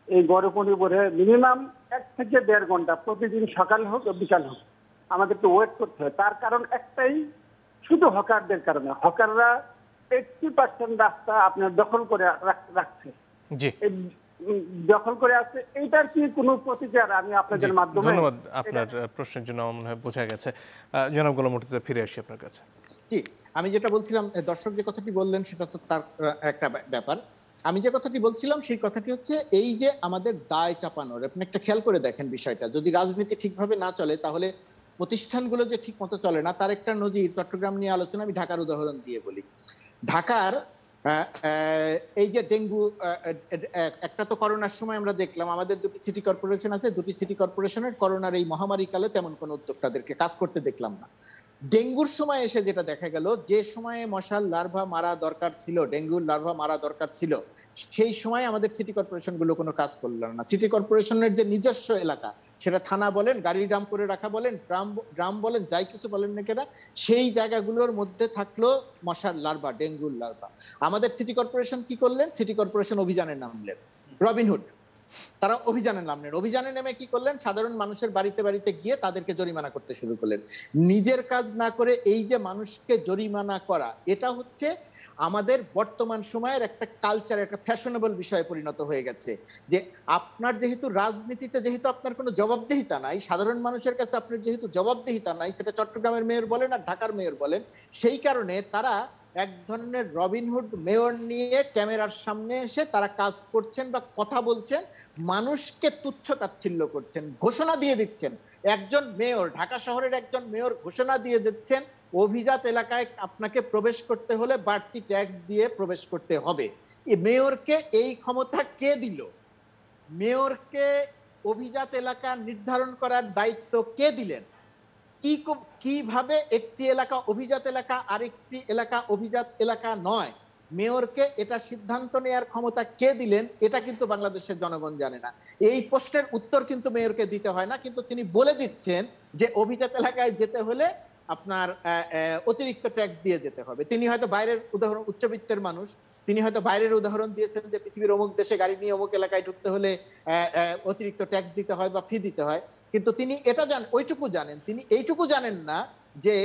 এই গণপরিবহনে মিনিমাম 1 থেকে 1.5 ঘন্টা প্রতিদিন সকাল হোক বিকাল হোক আমাদেরকে ওয়েট করতে হয়। তার কারণ একটাই, শুধু হকারদের কারণে। হকাররা 80% রাস্তা আপনার দখল করে রাখছে, দখল করে আছে। এইটার কি কোনো প্রতিকার আমি আপনাদের মাধ্যমে? ধন্যবাদ, আপনার প্রশ্নের জন্য আমার মনে হয় বোঝা গেছে। জনাব গোলাম মুর্তজা, ফিরে আসি আপনার কাছে। জি, আমি যেটা বলছিলাম, দর্শক যে কথাটি বললেন সেটা তো তার একটা ব্যাপার। আমি যে কথাটি বলছিলাম সেই কথাটি হচ্ছে এই যে আমাদের দায় চাপানোর, আপনি একটা খেয়াল করে দেখেন বিষয়টা, যদি রাজনীতি ঠিকভাবে না চলে তাহলে প্রতিষ্ঠানগুলো যে ঠিক মতো চলে না তার একটা নজির চট্টগ্রাম নিয়ে আলোচনা, আমি ঢাকার উদাহরণ দিয়ে বলি। ঢাকার এই যে ডেঙ্গু, একটা তো করোনার সময় আমরা দেখলাম আমাদের 2টি সিটি কর্পোরেশন আছে, 2টি সিটি কর্পোরেশনের করোনার এই মহামারী কালে তেমন কোনো উদ্যোগ তাদেরকে কাজ করতে দেখলাম না। ডেঙ্গুর সময় এসে যেটা দেখা গেল, যে সময়ে মশার লার্ভা মারা দরকার ছিল, ডেঙ্গুর লার্ভা মারা দরকার ছিল, সেই সময় আমাদের সিটি কর্পোরেশন গুলো কোনো কাজ করলো না। সিটি কর্পোরেশনের যে নিজস্ব এলাকা, সেটা থানা বলেন, গাড়ি ড্রাম করে রাখা বলেন, ড্রাম বলেন, যাই কিছু বলেন না কেনা, সেই জায়গাগুলোর মধ্যে থাকলো মশার লার্ভা, ডেঙ্গুর লার্ভা। আমাদের সিটি কর্পোরেশন কি করলেন? সিটি কর্পোরেশন অভিযানে নামলেন, রবিনহুড। তারা অভিযানে নামলেন। অভিযানে নেমে কি করলেন? সাধারণ মানুষের বাড়িতে বাড়িতে গিয়ে তাদেরকে জরিমানা করতে শুরু করলেন। নিজের কাজ না করে এই যে মানুষকে জরিমানা করা, এটা হচ্ছে আমাদের বর্তমান সময়ের একটা কালচার, একটা ফ্যাশনেবল বিষয়ে পরিণত হয়ে গেছে। যে আপনার যেহেতু রাজনীতিতে যেহেতু আপনার কোনো জবাবদিহিতা নাই, সাধারণ মানুষের কাছে আপনার যেহেতু জবাবদিহিতা নাই, সেটা চট্টগ্রামের মেয়র বলেন আর ঢাকার মেয়র বলেন, সেই কারণে তারা এক ধরনের রবিনহুড মেয়র নিয়ে ক্যামেরার সামনে এসে তারা কাজ করছেন বা কথা বলছেন, মানুষকে তুচ্ছ তাচ্ছিল্য করছেন, ঘোষণা দিয়ে দিচ্ছেন। একজন মেয়র, ঢাকা শহরের একজন মেয়র ঘোষণা দিয়ে দিচ্ছেন, অভিজাত এলাকায় আপনাকে প্রবেশ করতে হলে বাড়তি ট্যাক্স দিয়ে প্রবেশ করতে হবে। এই মেয়রকে এই ক্ষমতা কে দিল? মেয়রকে অভিজাত এলাকা নির্ধারণ করার দায়িত্ব কে দিলেন? কিভাবে একটি এলাকা অভিজাত এলাকা আরেকটি এলাকা অভিজাত এলাকা নয়, মেয়রকে এটা সিদ্ধান্ত নেওয়ার ক্ষমতা কে দিলেন? এটা কিন্তু বাংলাদেশের জনগণ জানে না। এই প্রশ্নের উত্তর কিন্তু মেয়রকে দিতে হয় না, কিন্তু তিনি বলে দিচ্ছেন যে অভিজাত এলাকায় যেতে হলে আপনার অতিরিক্ত ট্যাক্স দিয়ে যেতে হবে। তিনি হয়তো বাইরের উদাহরণ, উচ্চবিত্তের মানুষ, তিনি হয়তো বাইরের উদাহরণ দিয়েছেন যে পৃথিবীর অমুক দেশে গাড়ি নিয়ে অমুক এলাকায় ঢুকতে হলে অতিরিক্ত ট্যাক্স দিতে হয় বা ফি দিতে হয়, কিন্তু তিনি এটা ওইটুকু জানেন, তিনি এইটুকু জানেন না যে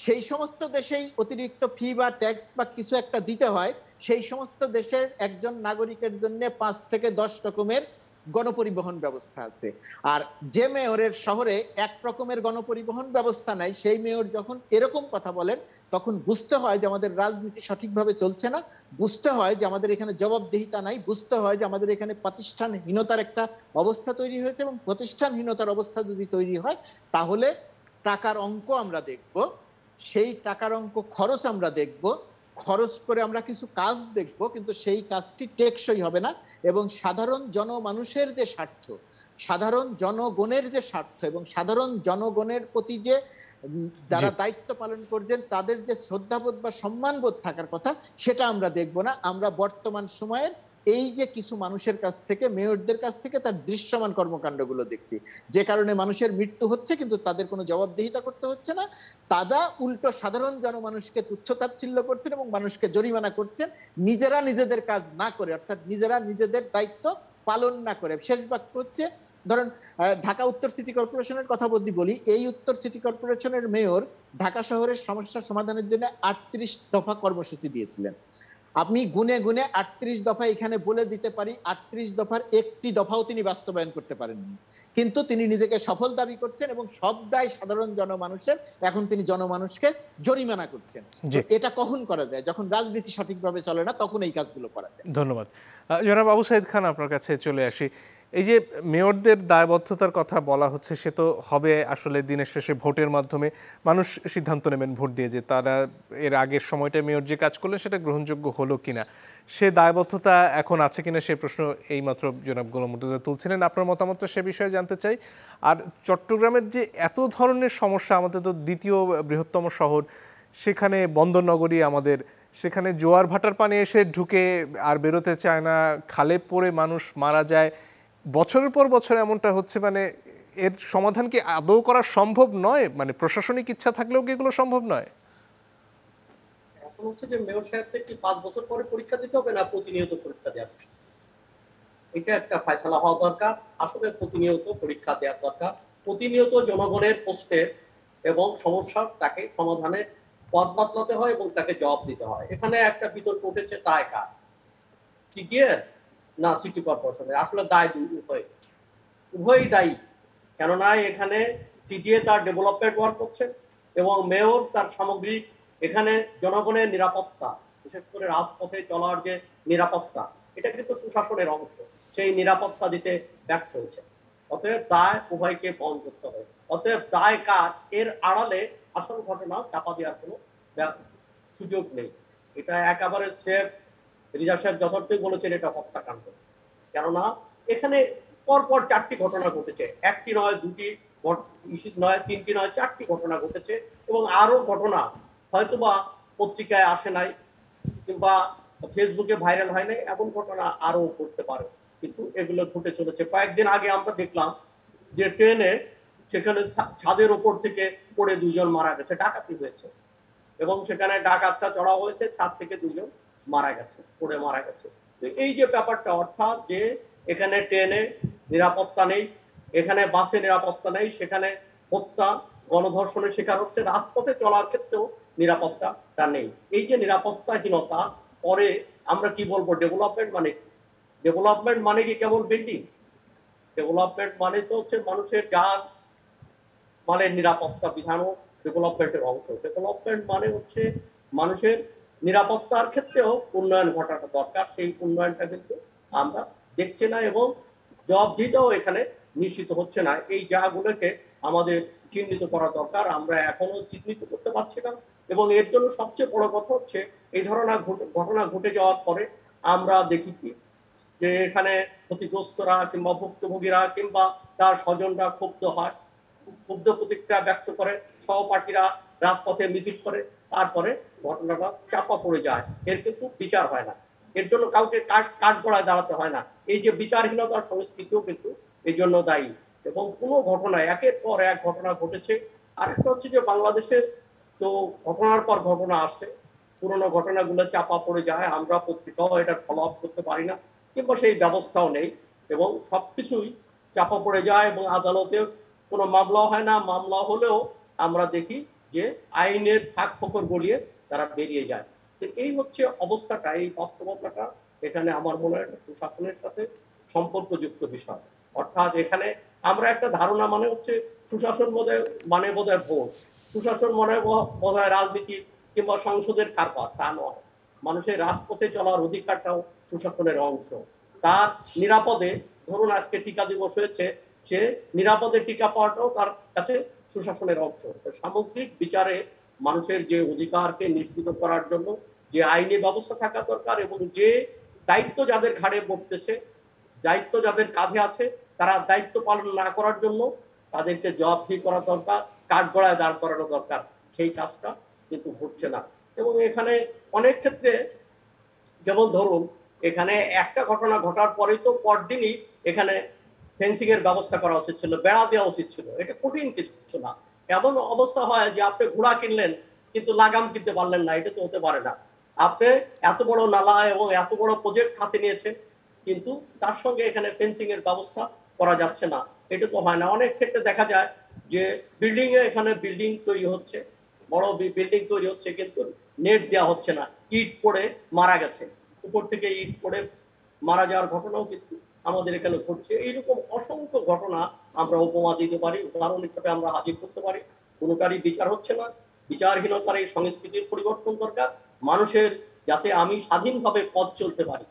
সেই সমস্ত দেশেই অতিরিক্ত ফি বা ট্যাক্স বা কিছু একটা দিতে হয়, সেই সমস্ত দেশের একজন নাগরিকের জন্য 5 থেকে 10 রকমের গণপরিবহন ব্যবস্থা আছে। আর যে মেয়রের শহরে এক রকমের গণপরিবহন ব্যবস্থা নাই, সেই মেয়র যখন এরকম কথা বলেন, তখন বুঝতে হয় যে আমাদের রাজনীতি সঠিকভাবে চলছে না, বুঝতে হয় যে আমাদের এখানে জবাবদিহিতা নাই, বুঝতে হয় যে আমাদের এখানে প্রতিষ্ঠানহীনতার একটা অবস্থা তৈরি হয়েছে। এবং প্রতিষ্ঠানহীনতার অবস্থা যদি তৈরি হয়, তাহলে টাকার অঙ্ক আমরা দেখব, সেই টাকার অঙ্ক খরচ আমরা দেখব, খরচ করে আমরা কিছু কাজ দেখব, কিন্তু সেই কাজটি টেকসই হবে না। এবং সাধারণ জনমানুষের যে স্বার্থ, সাধারণ জনগণের যে স্বার্থ এবং সাধারণ জনগণের প্রতি যে যারা দায়িত্ব পালন করছেন তাদের যে শ্রদ্ধাবোধ বা সম্মানবোধ থাকার কথা, সেটা আমরা দেখব না। আমরা বর্তমান সময়ের এই যে কিছু মানুষের কাছ থেকে, মেয়রদের কাছ থেকে তার দৃশ্যমান কর্মকাণ্ডগুলো দেখছি, যে কারণে মানুষের মৃত্যু হচ্ছে কিন্তু তাদের কোনো জবাবদিহিতা করতে হচ্ছে না। তারা উল্টো সাধারণ জনমানুষকে তুচ্ছতাচ্ছিল্য করছেন এবং মানুষকে জরিমানা করছেন নিজেরা নিজেদের কাজ না করে, অর্থাৎ নিজেরা নিজেদের দায়িত্ব পালন না করে। শেষ বাক্য হচ্ছে, ধরেন ঢাকা উত্তর সিটি কর্পোরেশনের কথা বলি, এই উত্তর সিটি কর্পোরেশনের মেয়র ঢাকা শহরের সমস্যা সমাধানের জন্য 38 দফা কর্মসূচি দিয়েছিলেন। আমি গুনে গুনে 38 দফা এখানে বলে দিতে পারি, 38 দফার একটি দফাও তিনি বাস্তবায়ন করতে পারেননি, কিন্তু তিনি নিজেকে সফল দাবি করছেন এবং সব দায় সাধারণ জনমানুষের। এখন তিনি জনমানুষকে জরিমানা করছেন। এটা কখন করা যায়? যখন রাজনীতি সঠিকভাবে চলে না, তখন এই কাজগুলো করা যায়। ধন্যবাদ। জনাব আবু সাইদ খান, আপনার কাছে চলে আসি। এই যে মেয়রদের দায়বদ্ধতার কথা বলা হচ্ছে, সে তো হবে আসলে দিনের শেষে ভোটের মাধ্যমে মানুষ সিদ্ধান্ত নেবেন ভোট দিয়ে, যে তারা এর আগের সময়টা মেয়র যে কাজ করলেন সেটা গ্রহণযোগ্য হলো কিনা, সে দায়বদ্ধতা এখন আছে কিনা, সেই প্রশ্ন এইমাত্র জনাব গোলাম মুর্তজা তুলছিলেন। আপনার মতামত সে বিষয়ে জানতে চাই। আর চট্টগ্রামের যে এত ধরনের সমস্যা, আমাদের তো দ্বিতীয় বৃহত্তম শহর, সেখানে বন্দরনগরী আমাদের, সেখানে জোয়ার ভাটার পানি এসে ঢুকে আর বেরোতে চায় না, খালে পড়ে মানুষ মারা যায়, বছরের পর বছর এমনটা হচ্ছে। মানে এর সমাধান কি আদৌ করা সম্ভব নয়? মানে প্রশাসনিক ইচ্ছা থাকলেও কি এগুলো সম্ভব নয়? এখন হচ্ছে যে মেয়র সাহেবকে কি 5 বছর পরে পরীক্ষা দিতে হবে না প্রতিনিয়ত পরীক্ষা দেওয়া? এটা একটা ফয়সালা হওয়া দরকার। আসলে প্রতিনিয়ত পরীক্ষা দেওয়ার দরকার, প্রতিনিয়ত জনগণের প্রশ্নের এবং সমস্যার তাকে সমাধানের পথ বাতলাতে হয় এবং তাকে জবাব দিতে হয়। এখানে একটা বিতর্ক উঠেছে, দায় কার, সিটিএর না সিটি কর্পোরেশনের? আসলে দায় উভয়ই দায়ী। কেননা এখানে সিটিএ তার ডেভেলপমেন্ট ওয়ার্ক করছে এবং মেয়র তার সামগ্রিক এখানে জনগণের নিরাপত্তা, বিশেষ করে রাজপথে চলার যে নিরাপত্তা, এটা কিন্তু সুশাসনের অংশ, সেই নিরাপত্তা দিতে ব্যর্থ হয়েছে। অতএব দায় উভয়কে বহন করতে হবে। অতএব দায় কার, এর আড়ালে আসল ঘটনা চাপা দেওয়ার কোনো সুযোগ নেই। এটা একেবারে সেফ রিজা সাহেব যথার্থই বলেছেন, এটা হত্যাকাণ্ড। কেননা এখানে পরপর 4টি ঘটনা ঘটেছে, একটি নয়, 2টি নয় 3টি নয় 4টি ঘটনা ঘটেছে এবং আরো ঘটনা হয়তোবা পত্রিকায় আসে নাই কিংবা ফেসবুকে ভাইরাল হয় নাই, এমন ঘটনা আরো ঘটতে পারে, কিন্তু এগুলো ঘটে চলেছে। কয়েকদিন আগে আমরা দেখলাম যে ট্রেনে সেখানে ছাদের ওপর থেকে পড়ে 2 জন মারা গেছে, ডাকাতি হয়েছে এবং সেখানে ডাকাতটা চড়া হয়েছে, ছাদ থেকে 2 জন মারা গেছে, পড়ে মারা গেছে। তো এই যে ব্যাপারটা, অর্থাৎ যে এখানে ট্রেনে নিরাপত্তা নেই, এখানে বাসে নিরাপত্তা নেই, সেখানে হত্যা গণধর্ষণের শিকার হচ্ছে, রাজপথে চলার ক্ষেত্রেও নিরাপত্তাটা নেই। এই যে নিরাপত্তাহীনতা, পরে আমরা কি বলবো ডেভেলপমেন্ট মানে কি? ডেভেলপমেন্ট মানে কি কেবল বিল্ডিং? ডেভেলপমেন্ট মানে তো হচ্ছে মানুষের যান মালের নিরাপত্তা বিধানও ডেভেলপমেন্টের অংশ। ডেভেলপমেন্ট মানে হচ্ছে মানুষের নিরাপত্তার ক্ষেত্রেও উন্নয়ন ঘটানো দরকার, সেই উন্নয়নটা কিন্তু আমরা দেখছি না এবং জবাবদিহিতাও এখানে নিশ্চিত হচ্ছে না। এই জায়গাগুলোকে আমাদের চিহ্নিত করা দরকার, আমরা এখনো চিহ্নিত করতে পারছি না এবং এর জন্য সবচেয়ে বড় কথা হচ্ছে এই ধরনের ঘটনা ঘটে যাওয়ার পরে আমরা দেখি কি যে এখানে ক্ষতিগ্রস্তরা কিংবা ভুক্তভোগীরা কিংবা তার স্বজনরা ক্ষুব্ধ হয়, ক্ষুব্ধ প্রতিক্রিয়া ব্যক্ত করে, সহপাঠীরা রাজপথে মিছিল করে, তারপরে ঘটনাটা চাপা পড়ে যায়, এর কিন্তু বিচার হয় না, এর জন্য কাউকে কাঠগড়ায় দাঁড়াতে হয় না। এই যে বিচারহীনতার সংস্কৃতিও কিন্তু এই জন্য দায়ী এবং কোনো ঘটনা একের পর এক ঘটনা ঘটেছে। আরেকটা হচ্ছে যে বাংলাদেশে তো ঘটনার পর ঘটনা আসছে, পুরোনো ঘটনাগুলো চাপা পড়ে যায়, আমরা পত্রিকাও এটা ফলো আপ করতে পারি না কিংবা সেই ব্যবস্থাও নেই এবং সবকিছুই চাপা পড়ে যায় এবং আদালতে কোনো মামলা হয় না, মামলা হলেও আমরা দেখি যে আইনের ফাঁক ফোকর গলিয়ে তারা বেরিয়ে যায়। তো এই হচ্ছে অবস্থাটা, এই বাস্তবতাটা এখানে আমার মনে হয় একটা সুশাসনের সাথে সম্পর্কযুক্ত বিষয়। অর্থাৎ এখানে আমরা একটা ধারণা মানে হচ্ছে সুশাসন মানে বোধহয় ভোট, সুশাসন মানে বোধহয় রাজনীতি কিংবা সংসদের কারবার, তা নয়। মানুষের রাজপথে চলার অধিকারটাও সুশাসনের অংশ। তার নিরাপদে, ধরুন আজকে টিকা দিবস হয়েছে, সে নিরাপদে টিকা পাওয়াটাও তার কাছে সুশাসনের অংশ। সামগ্রিক বিচারে মানুষের যে অধিকারকে নিশ্চিত করার জন্য যে আইনি ব্যবস্থা থাকা দরকার এবং যে দায়িত্ব যাদের ঘাড়ে বর্তেছে, দায়িত্ব যাদের কাঁধে আছে, তারা দায়িত্ব পালন না করার জন্য তাদেরকে জবাবদিহি করা দরকার, কাঠগড়ায় দাঁড় করানো দরকার, সেই কাজটা কিন্তু ঘটছে না। এবং এখানে অনেক ক্ষেত্রে যেমন ধরুন এখানে একটা ঘটনা ঘটার পরেই তো পরদিনই এখানে ফেন্সিং এর ব্যবস্থা করা উচিত ছিল, বেড়া দেওয়া উচিত ছিল, এটা কঠিন কিছু না। এমন অবস্থা হয় যে আপনি ঘোড়া কিনলেন কিন্তু লাগাম কিনতে পারলেন না, এটা তো হতে পারে না। আপনি এত বড় নালা এবং এত বড় প্রজেক্ট হাতে নিয়েছেন কিন্তু তার সঙ্গে এখানে ফেন্সিং এর ব্যবস্থা করা যাচ্ছে না, এটা তো হয় না। অনেক ক্ষেত্রে দেখা যায় যে বিল্ডিং এ এখানে বিল্ডিং তৈরি হচ্ছে, বড় বিল্ডিং তৈরি হচ্ছে কিন্তু নেট দেওয়া হচ্ছে না, ইট পড়ে মারা গেছে, উপর থেকে ইট পড়ে মারা যাওয়ার ঘটনাও কিন্তু আমাদের এখানে ঘটছে। এইরকম অসংখ্য ঘটনা আমরা উপমা দিতে পারি, উদাহরণ হিসেবে আমরা হাজির করতে পারি। কোনোটারই বিচার হচ্ছে না, বিচারহীনতার এই সংস্কৃতির পরিবর্তন দরকার। মানুষের যাতে আমি স্বাধীনভাবে পথ চলতে পারি,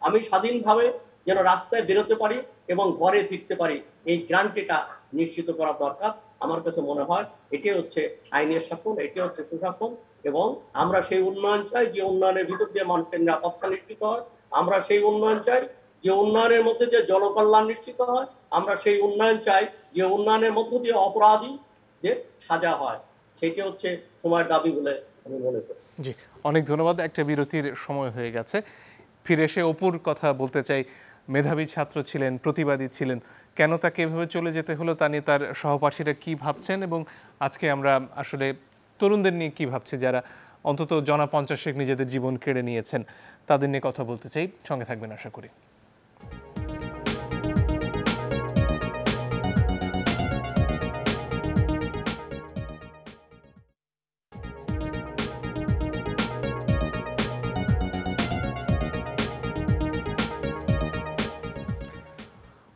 আমি স্বাধীনভাবে যেন রাস্তায় বেরোতে পারি এবং ঘরে ফিরতে পারি, এই গ্যারান্টিটা নিশ্চিত করা দরকার। আমার কাছে মনে হয় এটি হচ্ছে আইনের শাসন, এটি হচ্ছে সুশাসন এবং আমরা সেই উন্নয়ন চাই যে উন্নয়নের ভিতর দিয়ে মানুষের নিরাপত্তা নিশ্চিত হয়, আমরা সেই উন্নয়ন চাই যে উন্নয়নের মধ্যে যে জনকল্যাণ নিশ্চিত হয়, আমরা সেই উন্নয়ন চাই যে উন্নয়নের মধ্য দিয়ে অপরাধীদের সাজা হয়। সেটি হচ্ছে সময়ের দাবি বলে আমি মনে করি। জি, অনেক ধন্যবাদ। একটা বিরতির সময় হয়ে গেছে, ফিরে এসে অপুর কথা বলতে চাই। মেধাবী ছাত্র ছিলেন, প্রতিবাদী ছিলেন, কেন তাকে এভাবে চলে যেতে হলো তা নিয়ে তার সহপাঠীরা কি ভাবছেন এবং আজকে আমরা আসলে তরুণদের নিয়ে কি ভাবছি যারা অন্তত জনা 50 নিজেদের জীবন কেড়ে নিয়েছেন, তাদের নিয়ে কথা বলতে চাই। সঙ্গে থাকবেন আশা করি।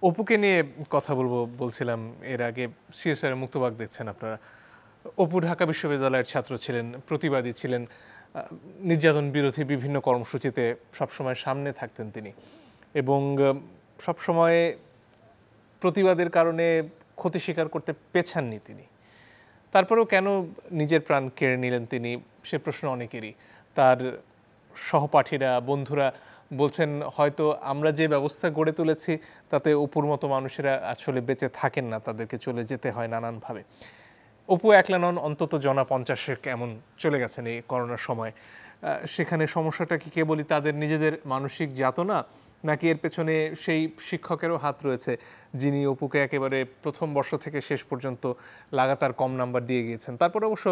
অপুকে নিয়ে কথা বলছিলাম এর আগে। সিএসআর মুক্তবাগ দেখছেন আপনারা। অপু ঢাকা বিশ্ববিদ্যালয়ের ছাত্র ছিলেন, প্রতিবাদী ছিলেন, নির্যাতন বিরোধী বিভিন্ন কর্মসূচিতে সবসময় সামনে থাকতেন তিনি এবং সবসময় প্রতিবাদের কারণে ক্ষতি স্বীকার করতে পেছাননি তিনি। তারপরেও কেন নিজের প্রাণ কেড়ে নিলেন তিনি, সে প্রশ্ন অনেকেরই। তার সহপাঠীরা, বন্ধুরা বলছেন হয়তো আমরা যে ব্যবস্থা গড়ে তুলেছি তাতে অপুর মতো মানুষেরা আসলে বেঁচে থাকেন না, তাদেরকে চলে যেতে হয় নানানভাবে। অপু একলা নন, অন্তত জনা 50 কেমন চলে গেছেন এই করোনার সময়। সেখানে সমস্যাটা কি কেবলই তাদের নিজেদের মানসিক যাতনা, নাকি এর পেছনে সেই শিক্ষকেরও হাত রয়েছে যিনি অপুকে একেবারে প্রথম বর্ষ থেকে শেষ পর্যন্ত লাগাতার কম নাম্বার দিয়ে গিয়েছেন? তারপর অবশ্য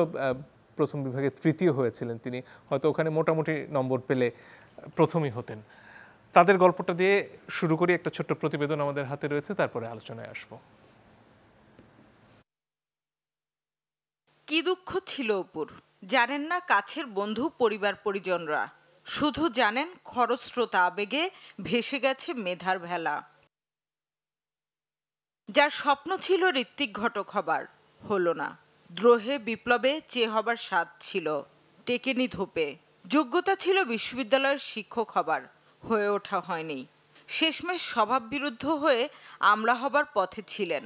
প্রথম বিভাগে তৃতীয় হয়েছিলেন তিনি, হয়তো ওখানে মোটামুটি নম্বর পেলে প্রথমই হতেন। তাদের গল্পটা দিয়ে শুরু করি, একটা ছোট্ট প্রতিবেদন আমাদের হাতে রয়েছে, তারপরে আলোচনায় আসবো। কি দুঃখ ছিল অপুর, জানেন না কাছের বন্ধু পরিবার পরিজনরা, শুধু জানেন খরস্রোতা আবেগে ভেসে গেছে মেধার ভেলা। যার স্বপ্ন ছিল ঋত্বিক ঘটক হবার, হলো না। দ্রোহে বিপ্লবে চেয়ে হবার স্বাদ ছিল, টেকেনি ধোপে। যোগ্যতা ছিল বিশ্ববিদ্যালয়ের শিক্ষক হবার, হয়ে ওঠা হয়নি। শেষমেশ স্বভাব বিরুদ্ধ হয়ে আমলা হবার পথে ছিলেন,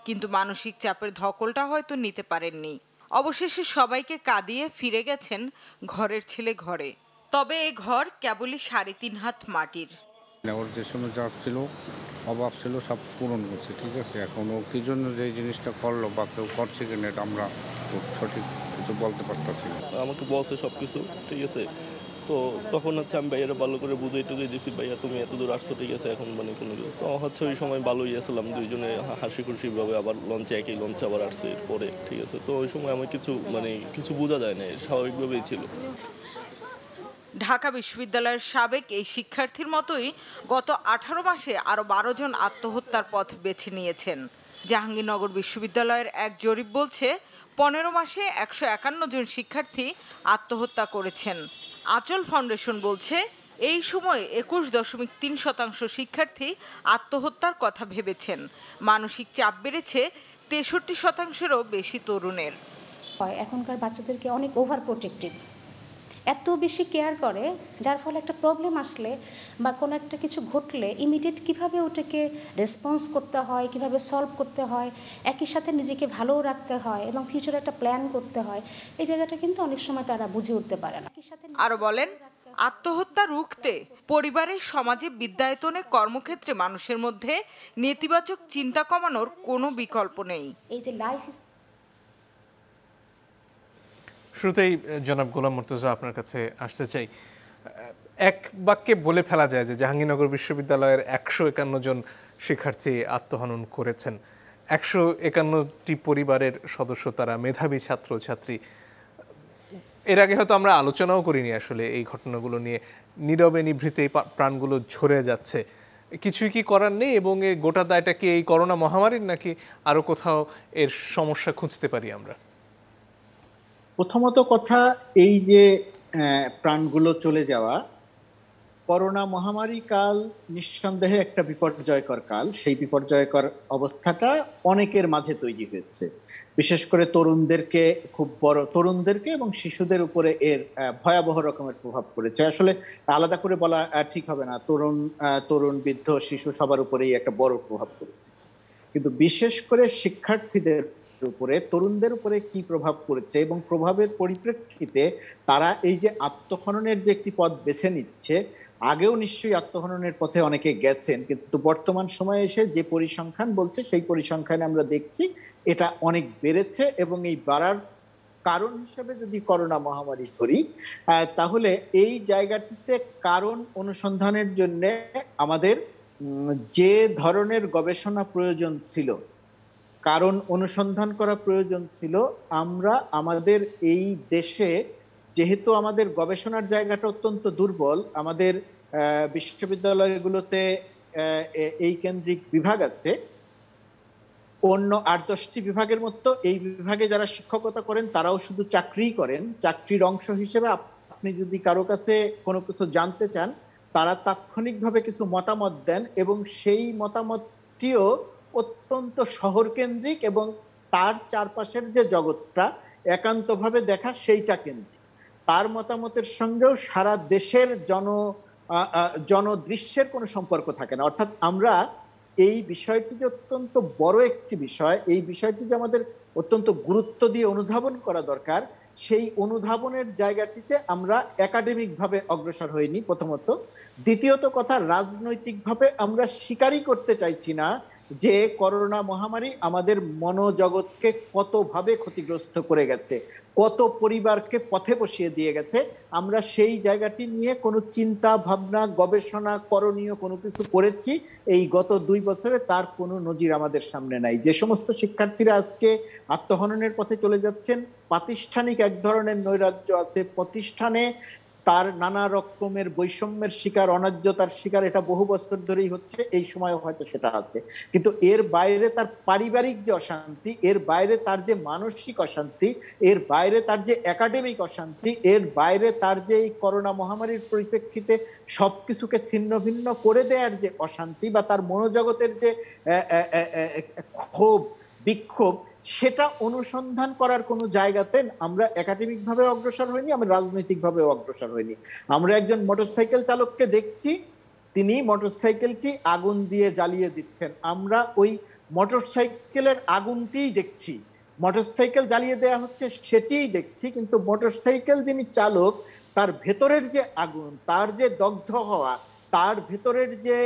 কিন্তু মানসিক চাপের ধকলটা হয়তো নিতে পারেননি। অবশেষে সবাইকে কাঁদিয়ে ফিরে গেছেন ঘরের ছেলে ঘরে। তবে এ ঘর কেবলই 3.5 হাত মাটির। ওর যে সময় যা ছিল, অভাব ছিল, সব পূরণ করছে, ঠিক আছে। এখন ও কি জন্য যে জিনিসটা করলো বা কেউ করছে কিনা এটা আমরা সঠিক কিছু বলতে পারতেছি না। আমাকে বলছে সব কিছু, ঠিক আছে। তো তখন হচ্ছে আমি ভাইয়ারা ভালো করে বুঝাই টুঝাই দিছি, ভাইয়া তুমি এত দূর আসছো, ঠিক আছে, এখন মানে কোনো তো হচ্ছে ওই সময় ভালোই আসলাম, দুইজনে হাসি খুশিভাবে আবার লঞ্চে একই লঞ্চে আবার আসছে পরে, ঠিক আছে। তো ওই সময় আমার কিছু বোঝা যায় না, স্বাভাবিকভাবেই ছিল। ঢাকা বিশ্ববিদ্যালয়ের সাবেক এই শিক্ষার্থীর মতোই গত 18 মাসে আরও 12 জন আত্মহত্যার পথ বেছে নিয়েছেন। জাহাঙ্গীরনগর বিশ্ববিদ্যালয়ের এক জরিপ বলছে 15 মাসে 151 জন শিক্ষার্থী আত্মহত্যা করেছেন। আচল ফাউন্ডেশন বলছে এই সময়ে 21.3% শিক্ষার্থী আত্মহত্যার কথা ভেবেছেন। মানসিক চাপ বেড়েছে 63%-এরও বেশি তরুণের। এখনকার বাচ্চাদেরকে অনেক ওভার প্রোটেক্টিভ, এত বেশি কেয়ার করে, যার ফলে একটা প্রবলেম আসলে বা কোনো একটা কিছু ঘটলে ইমিডিয়েট কিভাবে ওটাকে রেসপন্স করতে হয়, কিভাবে সলভ করতে হয়, একই সাথে নিজেকে ভালোও রাখতে হয় এবং ফিউচারে একটা প্ল্যান করতে হয়, এই জায়গাটা কিন্তু অনেক সময় তারা বুঝে উঠতে পারে না। আরও বলেন, আত্মহত্যা রুখতে পরিবারে, সমাজে, বিদ্যায়তনে, কর্মক্ষেত্রে মানুষের মধ্যে নেতিবাচক চিন্তা কমানোর কোনো বিকল্প নেই। এই যে লাইফ শুরুতেই জনাব গোলাম মুর্তজা আপনার কাছে আসতে চাই। এক বাক্যে বলে ফেলা যায় যে জাহাঙ্গীরনগর বিশ্ববিদ্যালয়ের 151 জন শিক্ষার্থী আত্মহনন করেছেন। 151টি পরিবারের সদস্য, তারা মেধাবী ছাত্রছাত্রী। এর আগে হয়তো আমরা আলোচনাও করিনি আসলে এই ঘটনাগুলো নিয়ে। নীরবে নিভৃতে প্রাণগুলো ঝরে যাচ্ছে, কিছুই কি করার নেই? এবং এই গোটা দায়টা কি এই করোনা মহামারীর, নাকি আরও কোথাও এর সমস্যা খুঁজতে পারি আমরা? প্রথমত কথা, এই যে প্রাণগুলো চলে যাওয়া, করোনা মহামারী কাল নিঃসন্দেহে একটা বিপর্যয়কর কাল। সেই বিপর্যয়কর অবস্থাটা অনেকের মাঝে তৈরি হয়েছে, বিশেষ করে তরুণদেরকে এবং শিশুদের উপরে এর ভয়াবহ রকমের প্রভাব পড়েছে। আসলে আলাদা করে বলা ঠিক হবে না, তরুণ বৃদ্ধ শিশু সবার উপরেই একটা বড় প্রভাব পড়েছে। কিন্তু বিশেষ করে শিক্ষার্থীদের উপরে, তরুণদের উপরে কি প্রভাব পড়েছে এবং প্রভাবের পরিপ্রেক্ষিতে তারা এই যে আত্মহননের যে একটি পথ বেছে নিচ্ছে, আগেও নিশ্চয়ই আত্মহননের পথে অনেকে গেছেন, কিন্তু বর্তমান সময়ে এসে যে পরিসংখ্যান বলছে সেই পরিসংখ্যানে আমরা দেখছি এটা অনেক বেড়েছে। এবং এই বাড়ার কারণ হিসেবে যদি করোনা মহামারী ধরি, তাহলে এই জায়গাটিতে কারণ অনুসন্ধানের জন্য আমাদের যে ধরনের গবেষণা প্রয়োজন ছিল, কারণ অনুসন্ধান করা প্রয়োজন ছিল, আমরা আমাদের এই দেশে যেহেতু আমাদের গবেষণার জায়গাটা অত্যন্ত দুর্বল, আমাদের বিশ্ববিদ্যালয়গুলোতে এই কেন্দ্রিক বিভাগ আছে, অন্য 8-10টি বিভাগের মতো এই বিভাগে যারা শিক্ষকতা করেন তারাও শুধু চাকরিই করেন। চাকরির অংশ হিসেবে আপনি যদি কারো কাছে কোনো কিছু জানতে চান, তারা তাৎক্ষণিকভাবে কিছু মতামত দেন এবং সেই মতামতটিও অত্যন্ত শহরকেন্দ্রিক এবং তার চারপাশের যে জগৎটা একান্তভাবে দেখা সেইটা কেন্দ্রিক। তার মতামতের সঙ্গেও সারা দেশের জনদৃশ্যের কোনো সম্পর্ক থাকে না। অর্থাৎ আমরা এই বিষয়টি যে অত্যন্ত বড় একটি বিষয়, এই বিষয়টি যে আমাদের অত্যন্ত গুরুত্ব দিয়ে অনুধাবন করা দরকার, সেই অনুধাবনের জায়গাটিতে আমরা একাডেমিকভাবে অগ্রসর হইনি প্রথমত। দ্বিতীয়ত কথা, রাজনৈতিকভাবে আমরা স্বীকারই করতে চাইছি না যে করোনা মহামারী আমাদের মনোজগৎকে কতভাবে ক্ষতিগ্রস্ত করে গেছে, কত পরিবারকে পথে বসিয়ে দিয়ে গেছে। আমরা সেই জায়গাটি নিয়ে কোনো চিন্তা ভাবনা গবেষণা করণীয় কোনো কিছু করেছি এই গত 2 বছরে, তার কোনো নজির আমাদের সামনে নাই। যে সমস্ত শিক্ষার্থীরা আজকে আত্মহননের পথে চলে যাচ্ছেন, প্রাতিষ্ঠানিক এক ধরনের নৈরাজ্য আছে, প্রতিষ্ঠানে তার নানা রকমের বৈষম্যের শিকার, অন্যায্যতার শিকার, এটা বহু বছর ধরেই হচ্ছে, এই সময় হয়তো সেটা আছে। কিন্তু এর বাইরে তার পারিবারিক যে অশান্তি, এর বাইরে তার যে মানসিক অশান্তি, এর বাইরে তার যে একাডেমিক অশান্তি, এর বাইরে তার যে এই করোনা মহামারীর পরিপ্রেক্ষিতে সবকিছুকে ছিন্ন ভিন্ন করে দেওয়ার যে অশান্তি বা তার মনোজগতের যে ক্ষোভ বিক্ষোভ, সেটা অনুসন্ধান করার কোনো জায়গাতে আমরা একাডেমিকভাবে অগ্রসর হইনি, আমরা রাজনৈতিকভাবে অগ্রসর হইনি। আমরা একজন মোটরসাইকেল চালককে দেখছি, তিনি মোটরসাইকেলটি আগুন দিয়ে জ্বালিয়ে দিচ্ছেন, আমরা ওই মোটরসাইকেলের আগুনটিই দেখছি, মোটরসাইকেল জ্বালিয়ে দেওয়া হচ্ছে সেটিই দেখছি, কিন্তু মোটরসাইকেল যিনি চালক, তার ভেতরের যে আগুন, তার যে দগ্ধ হওয়া, তার ভেতরের যে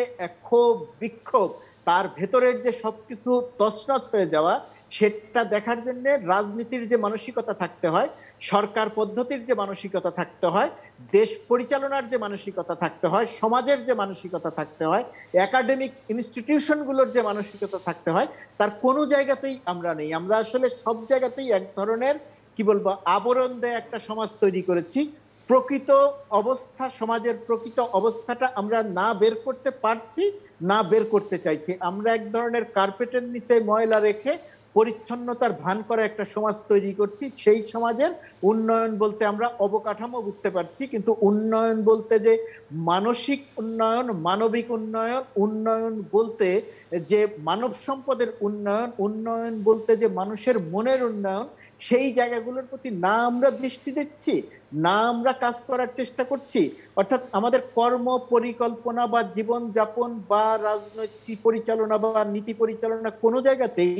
ক্ষোভ বিক্ষোভ, তার ভেতরের যে সবকিছু তছনছ হয়ে যাওয়া, সেটা দেখার জন্য রাজনীতির যে মানসিকতা থাকতে হয়, সরকার পদ্ধতির যে মানসিকতা থাকতে হয়, দেশ পরিচালনার যে মানসিকতা থাকতে হয়, সমাজের যে মানসিকতা থাকতে হয়, একাডেমিক ইনস্টিটিউশনগুলোর যে মানসিকতা থাকতে হয়, তার কোনো জায়গাতেই আমরা নেই। আমরা আসলে সব জায়গাতেই এক ধরনের কি বলবো আবরণ দেয় একটা সমাজ তৈরি করেছি। প্রকৃত অবস্থা, সমাজের প্রকৃত অবস্থাটা আমরা না বের করতে পারছি, না বের করতে চাইছি। আমরা এক ধরনের কার্পেটের নিচে ময়লা রেখে পরিচ্ছন্নতার ভান করা একটা সমাজ তৈরি করছি। সেই সমাজের উন্নয়ন বলতে আমরা অবকাঠামো বুঝতে পারছি, কিন্তু উন্নয়ন বলতে যে মানসিক উন্নয়ন, মানবিক উন্নয়ন, উন্নয়ন বলতে যে মানব সম্পদের উন্নয়ন, উন্নয়ন বলতে যে মানুষের মনের উন্নয়ন, সেই জায়গাগুলোর প্রতি না আমরা দৃষ্টি দিচ্ছি, না আমরা কাজ করার চেষ্টা করছি। অর্থাৎ আমাদের কর্ম পরিকল্পনা বা জীবনযাপন বা রাজনৈতিক পরিচালনা বা নীতি পরিচালনা কোনো জায়গাতেই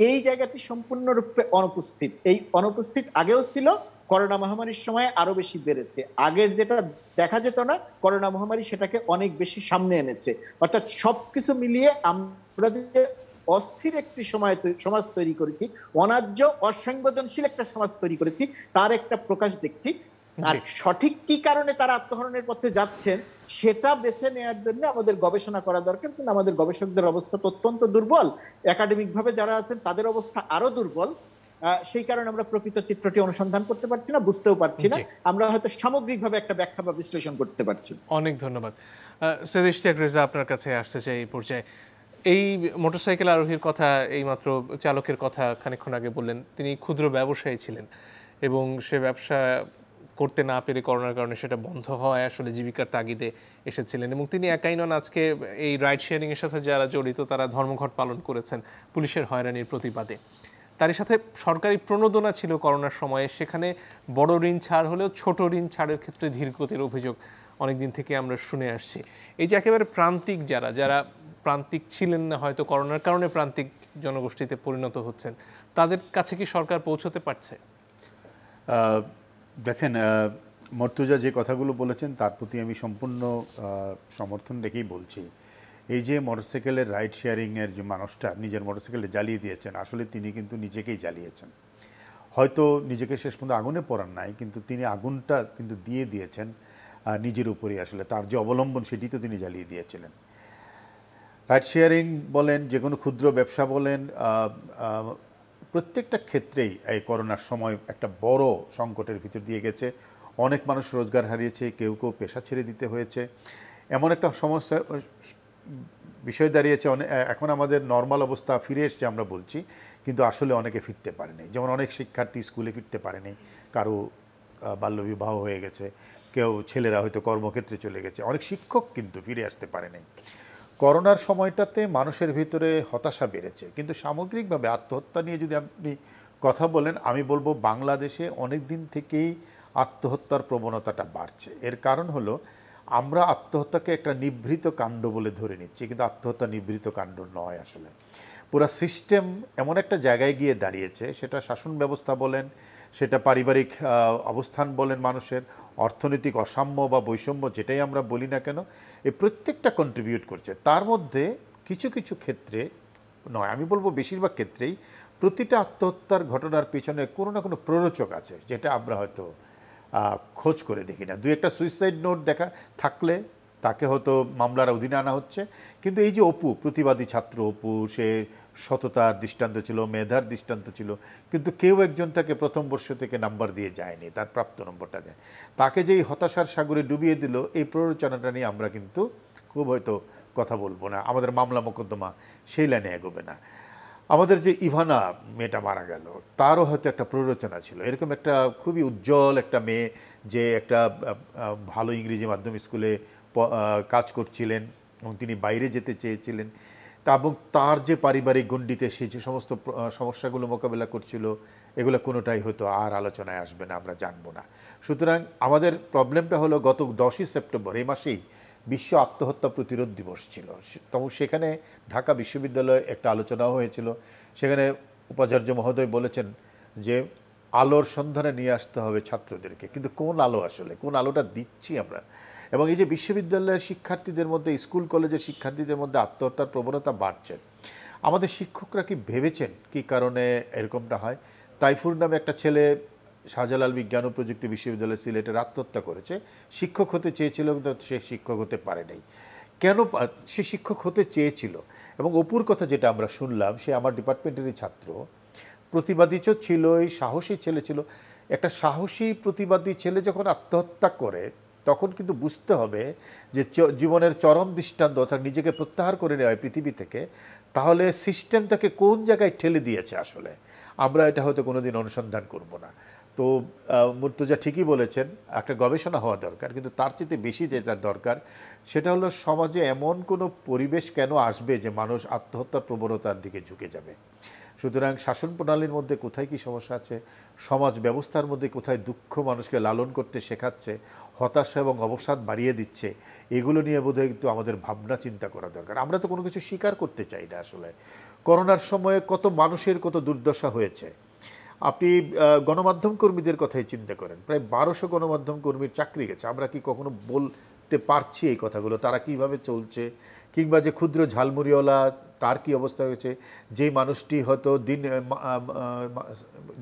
এই জায়গাটি সম্পূর্ণরূপে অনুপস্থিত। এই অনুপস্থিত আগেও ছিল, করোনা মহামারীর সময় আরো বেশি বেড়েছে। আগের যেটা দেখা যেত না, করোনা মহামারী সেটাকে অনেক বেশি সামনে এনেছে। অর্থাৎ সবকিছু মিলিয়ে আমরা যে অস্থির একটি সমাজ তৈরি করেছি, অন্যায্য অসংবেদনশীল একটা সমাজ তৈরি করেছি, তার একটা প্রকাশ দেখছি। আর সঠিক কি কারণে তারা আত্মহননের পথে যাচ্ছেন সেটা বেছে নেওয়ার জন্য আমাদের গবেষণা করা দরকার। কিন্তু আমাদের গবেষকদের অবস্থা তো অত্যন্ত দুর্বল, একাডেমিক ভাবে যারা আছেন তাদের অবস্থা আরো দুর্বল। সেই কারণে আমরা প্রকৃত চিত্রটি অনুসন্ধান করতে পারছি না, বুঝতেও পারছি না। আমরা হয়তো সামগ্রিকভাবে একটা ব্যাখ্যা বা বিশ্লেষণ করতে পারছি। অনেক ধন্যবাদ। সৈয়দ ইশতিয়াক রেজা, আপনার কাছে আসতে চাই এই পর্যায়ে। এই মোটরসাইকেল আরোহীর কথা, এইমাত্র চালকের কথা খানিকক্ষণ আগে বললেন, তিনি ক্ষুদ্র ব্যবসায়ী ছিলেন এবং সে ব্যবসা করতে না পেরে করোনার কারণে সেটা বন্ধ হওয়ায় আসলে জীবিকার তাগিদে এসেছিলেন। এবং তিনি একাই নন, আজকে এই রাইড শেয়ারিংয়ের সাথে যারা জড়িত তারা ধর্মঘট পালন করেছেন পুলিশের হয়রানির প্রতিবাদে। তারই সাথে সরকারি প্রণোদনা ছিল করোনার সময়ে, সেখানে বড় ঋণ ছাড় হলেও ছোট ঋণ ছাড়ের ক্ষেত্রে ধীরগতির অভিযোগ অনেকদিন থেকে আমরা শুনে আসছি। এই যে একেবারে প্রান্তিক যারা প্রান্তিক ছিলেন না, হয়তো করোনার কারণে প্রান্তিক জনগোষ্ঠীতে পরিণত হচ্ছেন, তাদের কাছে কি সরকার পৌঁছতে পারছে? দেখেন, মর্তুজা যে কথাগুলো বলেছেন তার প্রতি আমি সম্পূর্ণ সমর্থন রেখেই বলছি। এই যে মোটরসাইকেলের রাইড শেয়ারিংয়ের যে মানুষটা নিজের মোটরসাইকেলে জ্বালিয়ে দিয়েছেন, আসলে তিনি কিন্তু নিজেকেই জ্বালিয়েছেন। হয়তো নিজেকে শেষ পর্যন্ত আগুনে পড়ান নাই, কিন্তু তিনি আগুনটা কিন্তু দিয়ে দিয়েছেন নিজের উপরেই। আসলে তার যে অবলম্বন সেটি তো তিনি জ্বালিয়ে দিয়েছিলেন। রাইড শেয়ারিং বলেন, যে কোনো ক্ষুদ্র ব্যবসা বলেন, প্রত্যেকটা ক্ষেত্রেই এই করোনার সময় একটা বড় সংকটের ভিতর দিয়ে গেছে। অনেক মানুষ রোজগার হারিয়েছে, কেউ কেউ পেশা ছেড়ে দিতে হয়েছে। এমন একটা সমস্যা বিষয় দাঁড়িয়েছে, এখন আমাদের নর্মাল অবস্থা ফিরে এসছে আমরা বলছি, কিন্তু আসলে অনেকে ফিরতে পারেনি। যেমন অনেক শিক্ষার্থী স্কুলে ফিরতে পারেনি, কারো বাল্যবিবাহ হয়ে গেছে, কেউ ছেলেরা হয়তো কর্মক্ষেত্রে চলে গেছে, অনেক শিক্ষক কিন্তু ফিরে আসতে পারেনি। করোনার সময়টাতে মানুষের ভিতরে হতাশা বেড়েছে, কিন্তু সামগ্রিকভাবে আত্মহত্যা নিয়ে যদি আপনি কথা বলেন, আমি বলবো বাংলাদেশে অনেক দিন থেকেই আত্মহত্যার প্রবণতাটা বাড়ছে। এর কারণ হলো আমরা আত্মহত্যাকে একটা নিভৃত কাণ্ড বলে ধরে নিচ্ছি, কিন্তু আত্মহত্যা নিভৃত কাণ্ড নয়। আসলে পুরা সিস্টেম এমন একটা জায়গায় গিয়ে দাঁড়িয়েছে, সেটা শাসন ব্যবস্থা বলেন, সেটা পারিবারিক অবস্থান বলেন, মানুষের অর্থনৈতিক অসাম্য বা বৈষম্য যেটাই আমরা বলি না কেন, এই প্রত্যেকটা কন্ট্রিবিউট করছে। তার মধ্যে কিছু কিছু ক্ষেত্রে নয়, আমি বলবো বেশিরভাগ ক্ষেত্রেই প্রতিটা আত্মহত্যার ঘটনার পিছনে কোনো না কোনো প্ররোচক আছে, যেটা আমরা হয়তো খোঁজ করে দেখি না। দুই একটা সুইসাইড নোট দেখা থাকলে তাকে হয়তো মামলার অধীনে আনা হচ্ছে, কিন্তু এই যে অপু, প্রতিবাদী ছাত্র অপু, সে সততার দৃষ্টান্ত ছিল, মেধার দৃষ্টান্ত ছিল, কিন্তু কেউ একজন তাকে প্রথম বর্ষ থেকে নাম্বার দিয়ে যায়নি, তার প্রাপ্ত নম্বরটা দেয়। তাকে যে এই হতাশার সাগরে ডুবিয়ে দিল, এই প্ররোচনাটা নিয়ে আমরা কিন্তু খুব হয়তো কথা বলবো না, আমাদের মামলা মোকদ্দমা সেই লাইনে এগোবে না। আমাদের যে ইভানা মেয়েটা মারা গেল, তারও হয়তো একটা প্ররোচনা ছিল, এরকম একটা খুবই উজ্জ্বল একটা মেয়ে, যে একটা ভালো ইংরেজি মাধ্যম স্কুলে কাজ করছিলেন এবং তিনি বাইরে যেতে চেয়েছিলেন, এবং তার যে পারিবারিক গণ্ডিতে সে যে সমস্ত সমস্যাগুলো মোকাবেলা করছিল, এগুলো কোনোটাই হয়তো আর আলোচনায় আসবে না, আমরা জানবো না। সুতরাং আমাদের প্রবলেমটা হলো, গত 10ই সেপ্টেম্বর এই মাসেই বিশ্ব আত্মহত্যা প্রতিরোধ দিবস ছিল, তখন সেখানে ঢাকা বিশ্ববিদ্যালয়ে একটা আলোচনাও হয়েছিল। সেখানে উপাচার্য মহোদয় বলেছেন যে আলোর সন্ধানে নিয়ে আসতে হবে ছাত্রদেরকে, কিন্তু কোন আলো, আসলে কোন আলোটা দিচ্ছি আমরা? এবং এই যে বিশ্ববিদ্যালয়ের শিক্ষার্থীদের মধ্যে, স্কুল কলেজের শিক্ষার্থীদের মধ্যে আত্মহত্যার প্রবণতা বাড়ছে, আমাদের শিক্ষকরা কি ভেবেছেন কি কারণে এরকমটা হয়? তাইফুর নামে একটা ছেলে শাহজালাল বিজ্ঞান ও প্রযুক্তি বিশ্ববিদ্যালয় সিলেটের আত্মহত্যা করেছে। শিক্ষক হতে চেয়েছিল, কিন্তু সে শিক্ষক হতে পারে নাই। কেন সে শিক্ষক হতে চেয়েছিল? এবং অপুর কথা যেটা আমরা শুনলাম, সে আমার ডিপার্টমেন্টেরই ছাত্র, প্রতিবাদী ছিল, এই সাহসী ছেলে ছিল। একটা সাহসী প্রতিবাদী ছেলে যখন আত্মহত্যা করে, তখন কিন্তু বুঝতে হবে যে জীবনের চরম দৃষ্টান্ত, অর্থাৎ নিজেকে প্রত্যাহার করে নেওয়া পৃথিবী থেকে, তাহলে সিস্টেম তাকে কোন জায়গায় ঠেলে দিয়েছে আসলে আমরা এটা হয়তো কোনোদিন অনুসন্ধান করব না। তো মুর্তজা ঠিকই বলেছেন, একটা গবেষণা হওয়া দরকার, কিন্তু তার চেয়ে বেশি যেটা দরকার সেটা হলো সমাজে এমন কোনো পরিবেশ কেন আসবে যে মানুষ আত্মহত্যার প্রবণতার দিকে ঝুঁকে যাবে। সুতরাং শাসন প্রণালীর মধ্যে কোথায় কি সমস্যা আছে, সমাজ ব্যবস্থার মধ্যে কোথায় দুঃখ মানুষকে লালন করতে শেখাচ্ছে, হতাশা এবং অবসাদ বাড়িয়ে দিচ্ছে, এগুলো নিয়ে বোধহয় একটু আমাদের ভাবনা চিন্তা করা দরকার। আমরা তো কোনো কিছু স্বীকার করতে চাই না। আসলে করোনার সময়ে কত মানুষের কত দুর্দশা হয়েছে। আপনি গণমাধ্যম কর্মীদের কথাই চিন্তা করেন, প্রায় 1200 গণমাধ্যম কর্মীর চাকরি গেছে। আমরা কি কখনো বলতে পারছি এই কথাগুলো, তারা কিভাবে চলছে? কিংবা যে ক্ষুদ্র ঝালমুড়িওয়ালা, তার কি অবস্থা হয়েছে? যেই মানুষটি হয়তো দিন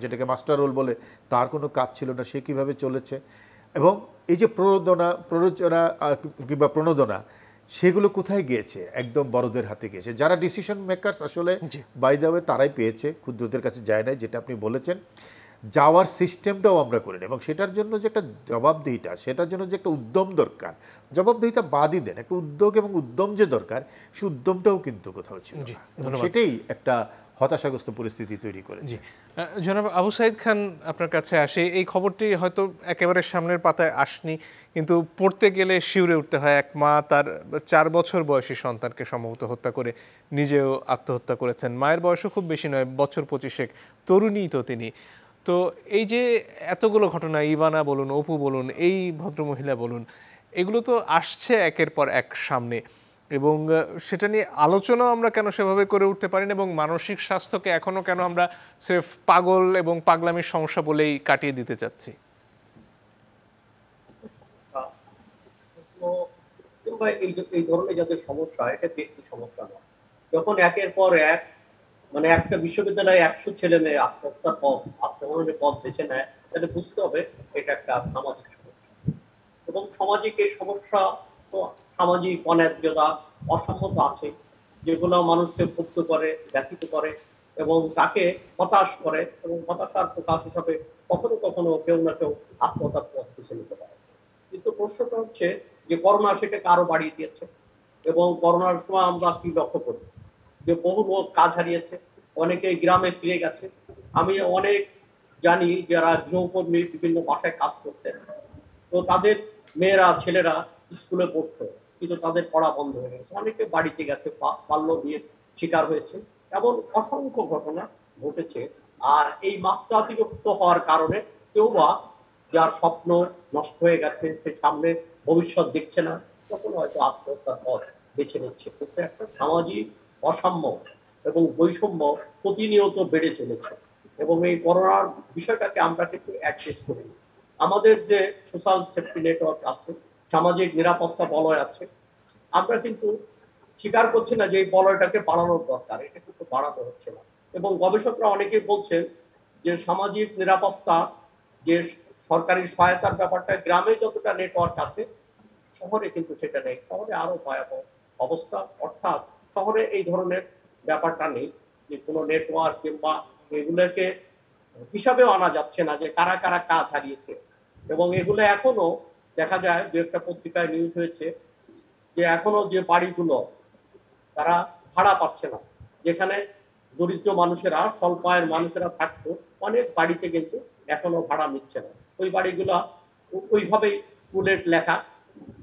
যেটাকে মাস্টার রোল বলে, তার কোনো কাজ ছিল না, সে কিভাবে চলেছে? এবং এই যে প্ররোচনা কিংবা প্রণোদনা, সেগুলো কোথায় গিয়েছে? একদম বড়দের হাতে গিয়েছে। যারা ডিসিশন মেকারস আসলে বাই দ্য ওয়ে তারাই পেয়েছে, ক্ষুদ্রদের কাছে যায় নাই, যেটা আপনি বলেছেন। যাওয়ার সিস্টেমটাও আমরা করি না, এবং সেটার জন্য যে একটা জবাবদিহিতা, সেটার জন্য যে একটা উদ্যম দরকার, জবাবদিহিতা বাদই দেন, একটা উদ্যোগ এবং উদ্যম যে দরকার, সে উদ্যমটাও কিন্তু কোথাও ছিল না। সেটাই একটা হতাশাগ্রস্ত পরিস্থিতি তৈরি করেছে। জনাব আবু সাইদ খান, আপনার কাছে আসে। এই খবরটি হয়তো একেবারে সামনের পাতায় আসনি, কিন্তু পড়তে গেলে শিউরে উঠতে হয়। এক মা তার 4 বছর বয়সী সন্তানকে সম্ভবত হত্যা করে নিজেও আত্মহত্যা করেছেন। মায়ের বয়সও খুব বেশি নয়, বছর 25, তরুণী তো তিনি। তো এই যে এতগুলো ঘটনা, ইভানা বলুন, অপু বলুন, এই ভদ্রমহিলা বলুন, এগুলো তো আসছে একের পর এক সামনে, এবং সেটা নিয়ে আলোচনাও আমরা কেন সেভাবে করে উঠতে পারি না, এবং মানসিক স্বাস্থ্যকে এখনও কেন আমরা সির্ফ পাগল এবং পাগলামির সমস্যা বলেই কাটিয়ে দিতে চাচ্ছি? এই ধরনের যাদের সমস্যা, এটা ব্যক্তি সমস্যা নয়। যখন একের পর এক, মানে একটা বিশ্ববিদ্যালয়ে 100 ছেলে মেয়ে আত্মহননের পথ বেছে নেয়, তাহলে বুঝতে হবে এটা একটা সামাজিক সমস্যা। এবং সামাজিক এই সমস্যা তো সামাজিক অন্যায্যতা, অসম্মত আছে, যেগুলো মানুষকে ক্ষুব্ধ করে, ব্যথিত করে এবং তাকে হতাশ করে, এবং হতাশার প্রকাশ হিসাবে কখনো কখনো কেউ না কেউ আত্মহত্যার পথ বেছে নিতে পারে। কিন্তু প্রশ্নটা হচ্ছে যে করোনা সেটাকে আরো বাড়িয়ে দিয়েছে, এবং করোনার সময় আমরা কি লক্ষ্য করি যে বহু লোক কাজ হারিয়েছে, অনেকে গ্রামে ফিরে গেছে। আমি অনেক জানি যারা গৃহকর্মী বিভিন্ন বাসায় কাজ করতেন, তো তাদের মেয়েরা ছেলেরা স্কুলে পড়তো, কিন্তু তাদের পড়া বন্ধ হয়ে গেছে, অনেকে বাড়িতে গেছে, বাল্য বিয়ের শিকার হয়েছে, এমন অসংখ্য ঘটনা ঘটেছে। আর এই মাত্রা অতিরিক্ত হওয়ার কারণে কেউ বা যার স্বপ্ন নষ্ট হয়ে গেছে, সে সামনে ভবিষ্যৎ দেখছে না, তখন হয়তো আত্মহত্যার পথ বেছে নিচ্ছে। কিন্তু একটা সামাজিক অসাম্য এবং বৈষম্য প্রতিনিয়ত বেড়ে চলেছে। এবং এই করোনার বিষয়টাকে আমরা কিন্তু অ্যাড্রেস করি। আমাদের যে সোশ্যাল সেফটি নেটওয়ার্ক আছে, সামাজিক নিরাপত্তা বলয় আছে, আমরা কিন্তু স্বীকার করছি না যে এই বলয়টাকে বাড়ানোর দরকার, এটা কিন্তু বাড়ানো হচ্ছে না। এবং গবেষকরা অনেকেই বলছেন যে সামাজিক নিরাপত্তা, যে সরকারি সহায়তার ব্যাপারটা গ্রামে যতটা নেটওয়ার্ক আছে, শহরে কিন্তু সেটা নেই। শহরে আরো ভয়াবহ অবস্থা, অর্থাৎ শহরে এই ধরনের ব্যাপারটা নেই, যে কোনো নেটওয়ার্ক কিংবা এগুলোকে হিসাবেও আনা যাচ্ছে না যে কারা কারা কাজ হারিয়েছে। এবং এগুলো এখনো দেখা যায়, যে একটা পত্রিকায় নিউজ হয়েছে যে এখনো যে বাড়িগুলো তারা ভাড়া পাচ্ছে না, যেখানে দরিদ্র মানুষেরা, স্বল্প আয়ের মানুষেরা থাকতো, অনেক বাড়িতে কিন্তু এখনো ভাড়া নিচ্ছে না। ওই বাড়িগুলো ওইভাবেই বুলেট লেখা,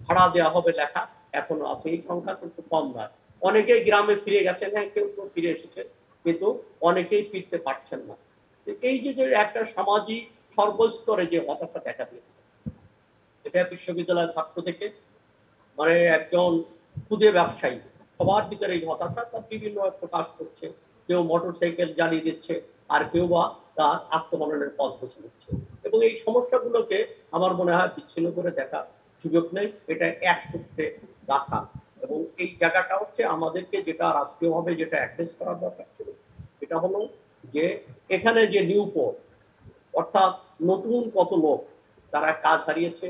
ভাড়া দেওয়া হবে লেখা এখনো আছে। এই সংখ্যা কিন্তু কম নয়। অনেকেই গ্রামে ফিরে গেছেন, হ্যাঁ কেউ কেউ ফিরে এসেছে, কিন্তু অনেকেই ফিরতে পারছেন না। এই যে একটা সামাজিক সর্বস্তরে যে হতাশা দেখা দিয়েছে, এটা বিশ্ববিদ্যালয়ের ছাত্র থেকে মানে একজন ক্ষুদে ব্যবসায়ী, সবার ভিতরে এই হতাশা তার বিভিন্ন প্রকাশ করছে। কেউ মোটরসাইকেল জ্বালিয়ে দিচ্ছে, আর কেউ বা তার আত্মমননের পথ বেছে নিচ্ছে। এবং এই সমস্যাগুলোকে আমার মনে হয় বিচ্ছিন্ন করে দেখার সুযোগ নেই, এটা এক সূত্রে গাথা। এবং এই জায়গাটা হচ্ছে আমাদেরকে যেটা রাষ্ট্রীয়ভাবে যেটা অ্যাড্রেস করার দরকার ছিল, সেটা হলো যে এখানে যে নিউ পোর্ট, অর্থাৎ নতুন কত লোক তারা কাজ হারিয়েছে,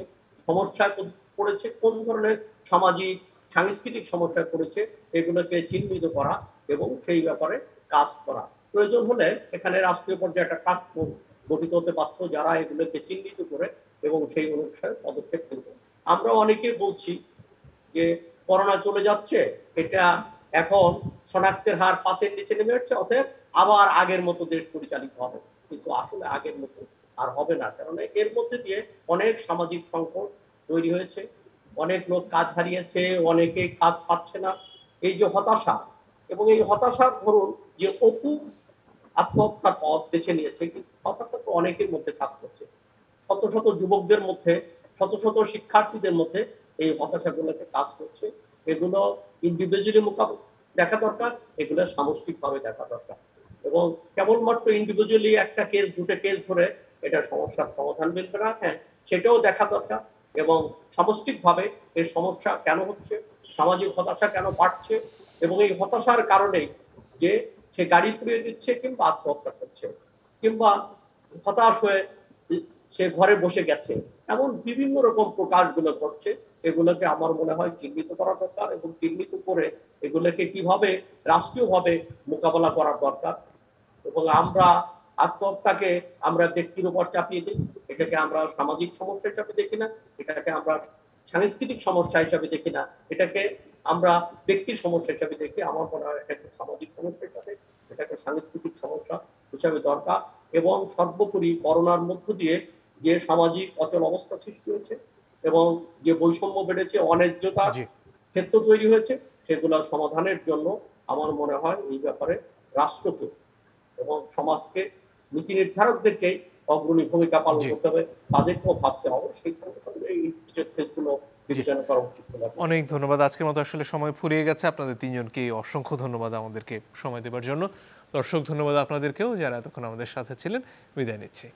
সমস্যায় পড়েছে, কোন ধরনের সামাজিক সাংস্কৃতিক সমস্যায় পড়েছে, এগুলোকে চিহ্নিত করা এবং সেই ব্যাপারে কাজ করা। প্রয়োজন হলে এখানে রাষ্ট্রীয় পর্যায়ে একটা টাস্ক ফোর্স গঠিত হতে পারত, যারা এগুলোকে চিহ্নিত করে এবং সেই অনুসারে পদক্ষেপ নিত। আমরা অনেকেই বলছি যে করোনা চলে যাচ্ছে, এটা এখন শনাক্তের হার 5-এর নিচে নেমে আসছে, অতএব আবার আগের মতো দেশ পরিচালিত হবে। কিন্তু আসলে আগের মতো আর হবে না, কারণ এর মধ্যে দিয়ে অনেক সামাজিক সংকট তৈরি হয়েছে, অনেক লোক কাজ হারিয়েছে, অনেকে কাজ পাচ্ছে না। এই যে হতাশা, এবং এই হতাশার ধরুন যে অপু আত্মহত্যার পথ বেছে নিয়েছে, কিন্তু হতাশা তো অনেকের মধ্যে কাজ করছে। শত শত যুবকদের মধ্যে, শত শত শিক্ষার্থীদের মধ্যে এই হতাশাগুলোকে কাজ করছে। এগুলো ইন্ডিভিজুয়ালি মোকাবিলা দেখা দরকার, এগুলো সামষ্টিকভাবে দেখা দরকার। এবং কেবলমাত্র ইন্ডিভিজুয়ালি একটা কেস, দুটো কেস ধরে এটা সমস্যার সমাধান মিলবে না, হ্যাঁ সেটাও দেখা দরকার। এবং সামষ্টিকভাবে এই সমস্যা কেন হচ্ছে, সামাজিক হতাশা কেন বাড়ছে, এবং এই হতাশার কারণেই যে সে গাড়ি পুড়িয়ে দিচ্ছে কিংবা আত্মহত্যা করছে, কিংবা হতাশ হয়ে সে ঘরে বসে গেছে, এমন বিভিন্ন রকম প্রকাশগুলো করছে। এগুলোকে আমার মনে হয় চিহ্নিত করা দরকার, এবং চিহ্নিত করে এগুলোকে কিভাবে রাষ্ট্রীয়ভাবে মোকাবেলা করার দরকার। এবং আমরা আত্মহত্যাকে আমরা ব্যক্তির উপর চাপিয়ে দিই, এটাকে আমরা সামাজিক সমস্যা হিসাবে দেখি না, এটাকে আমরা সাংস্কৃতিক সমস্যা হিসাবে দেখি না, এটাকে আমরা ব্যক্তির সমস্যা হিসাবে দেখি। আমার মনে হয় এটাকে সামাজিক সমস্যা হিসাবে, এটাকে সাংস্কৃতিক সমস্যা হিসাবে দরকার। এবং সর্বোপরি করোনার মধ্য দিয়ে যে সামাজিক অচল অবস্থা সৃষ্টি হয়েছে এবং যে বৈষম্য বেড়েছে, অন্যায্যতা ক্ষেত্র তৈরি হয়েছে, সেগুলো সমাধানের জন্য আমার মনে হয় এই ব্যাপারে রাষ্ট্রকে এবং সমাজকে, নীতি নির্ধারকদেরকে অগ্রণী ভূমিকা পালন করতে হবে, তাদেরকেও ভাবতে হবে। সেই সঙ্গে সঙ্গে এই কেসগুলো বিবেচনা করা উচিত। অনেক ধন্যবাদ। আজকের মতো আসলে সময় ফুরিয়ে গেছে। আপনাদের তিনজনকে অসংখ্য ধন্যবাদ আমাদেরকে সময় দেওয়ার জন্য। দর্শক ধন্যবাদ আপনাদেরকেও, যারা এতক্ষণ আমাদের সাথে ছিলেন। বিদায় নিচ্ছি।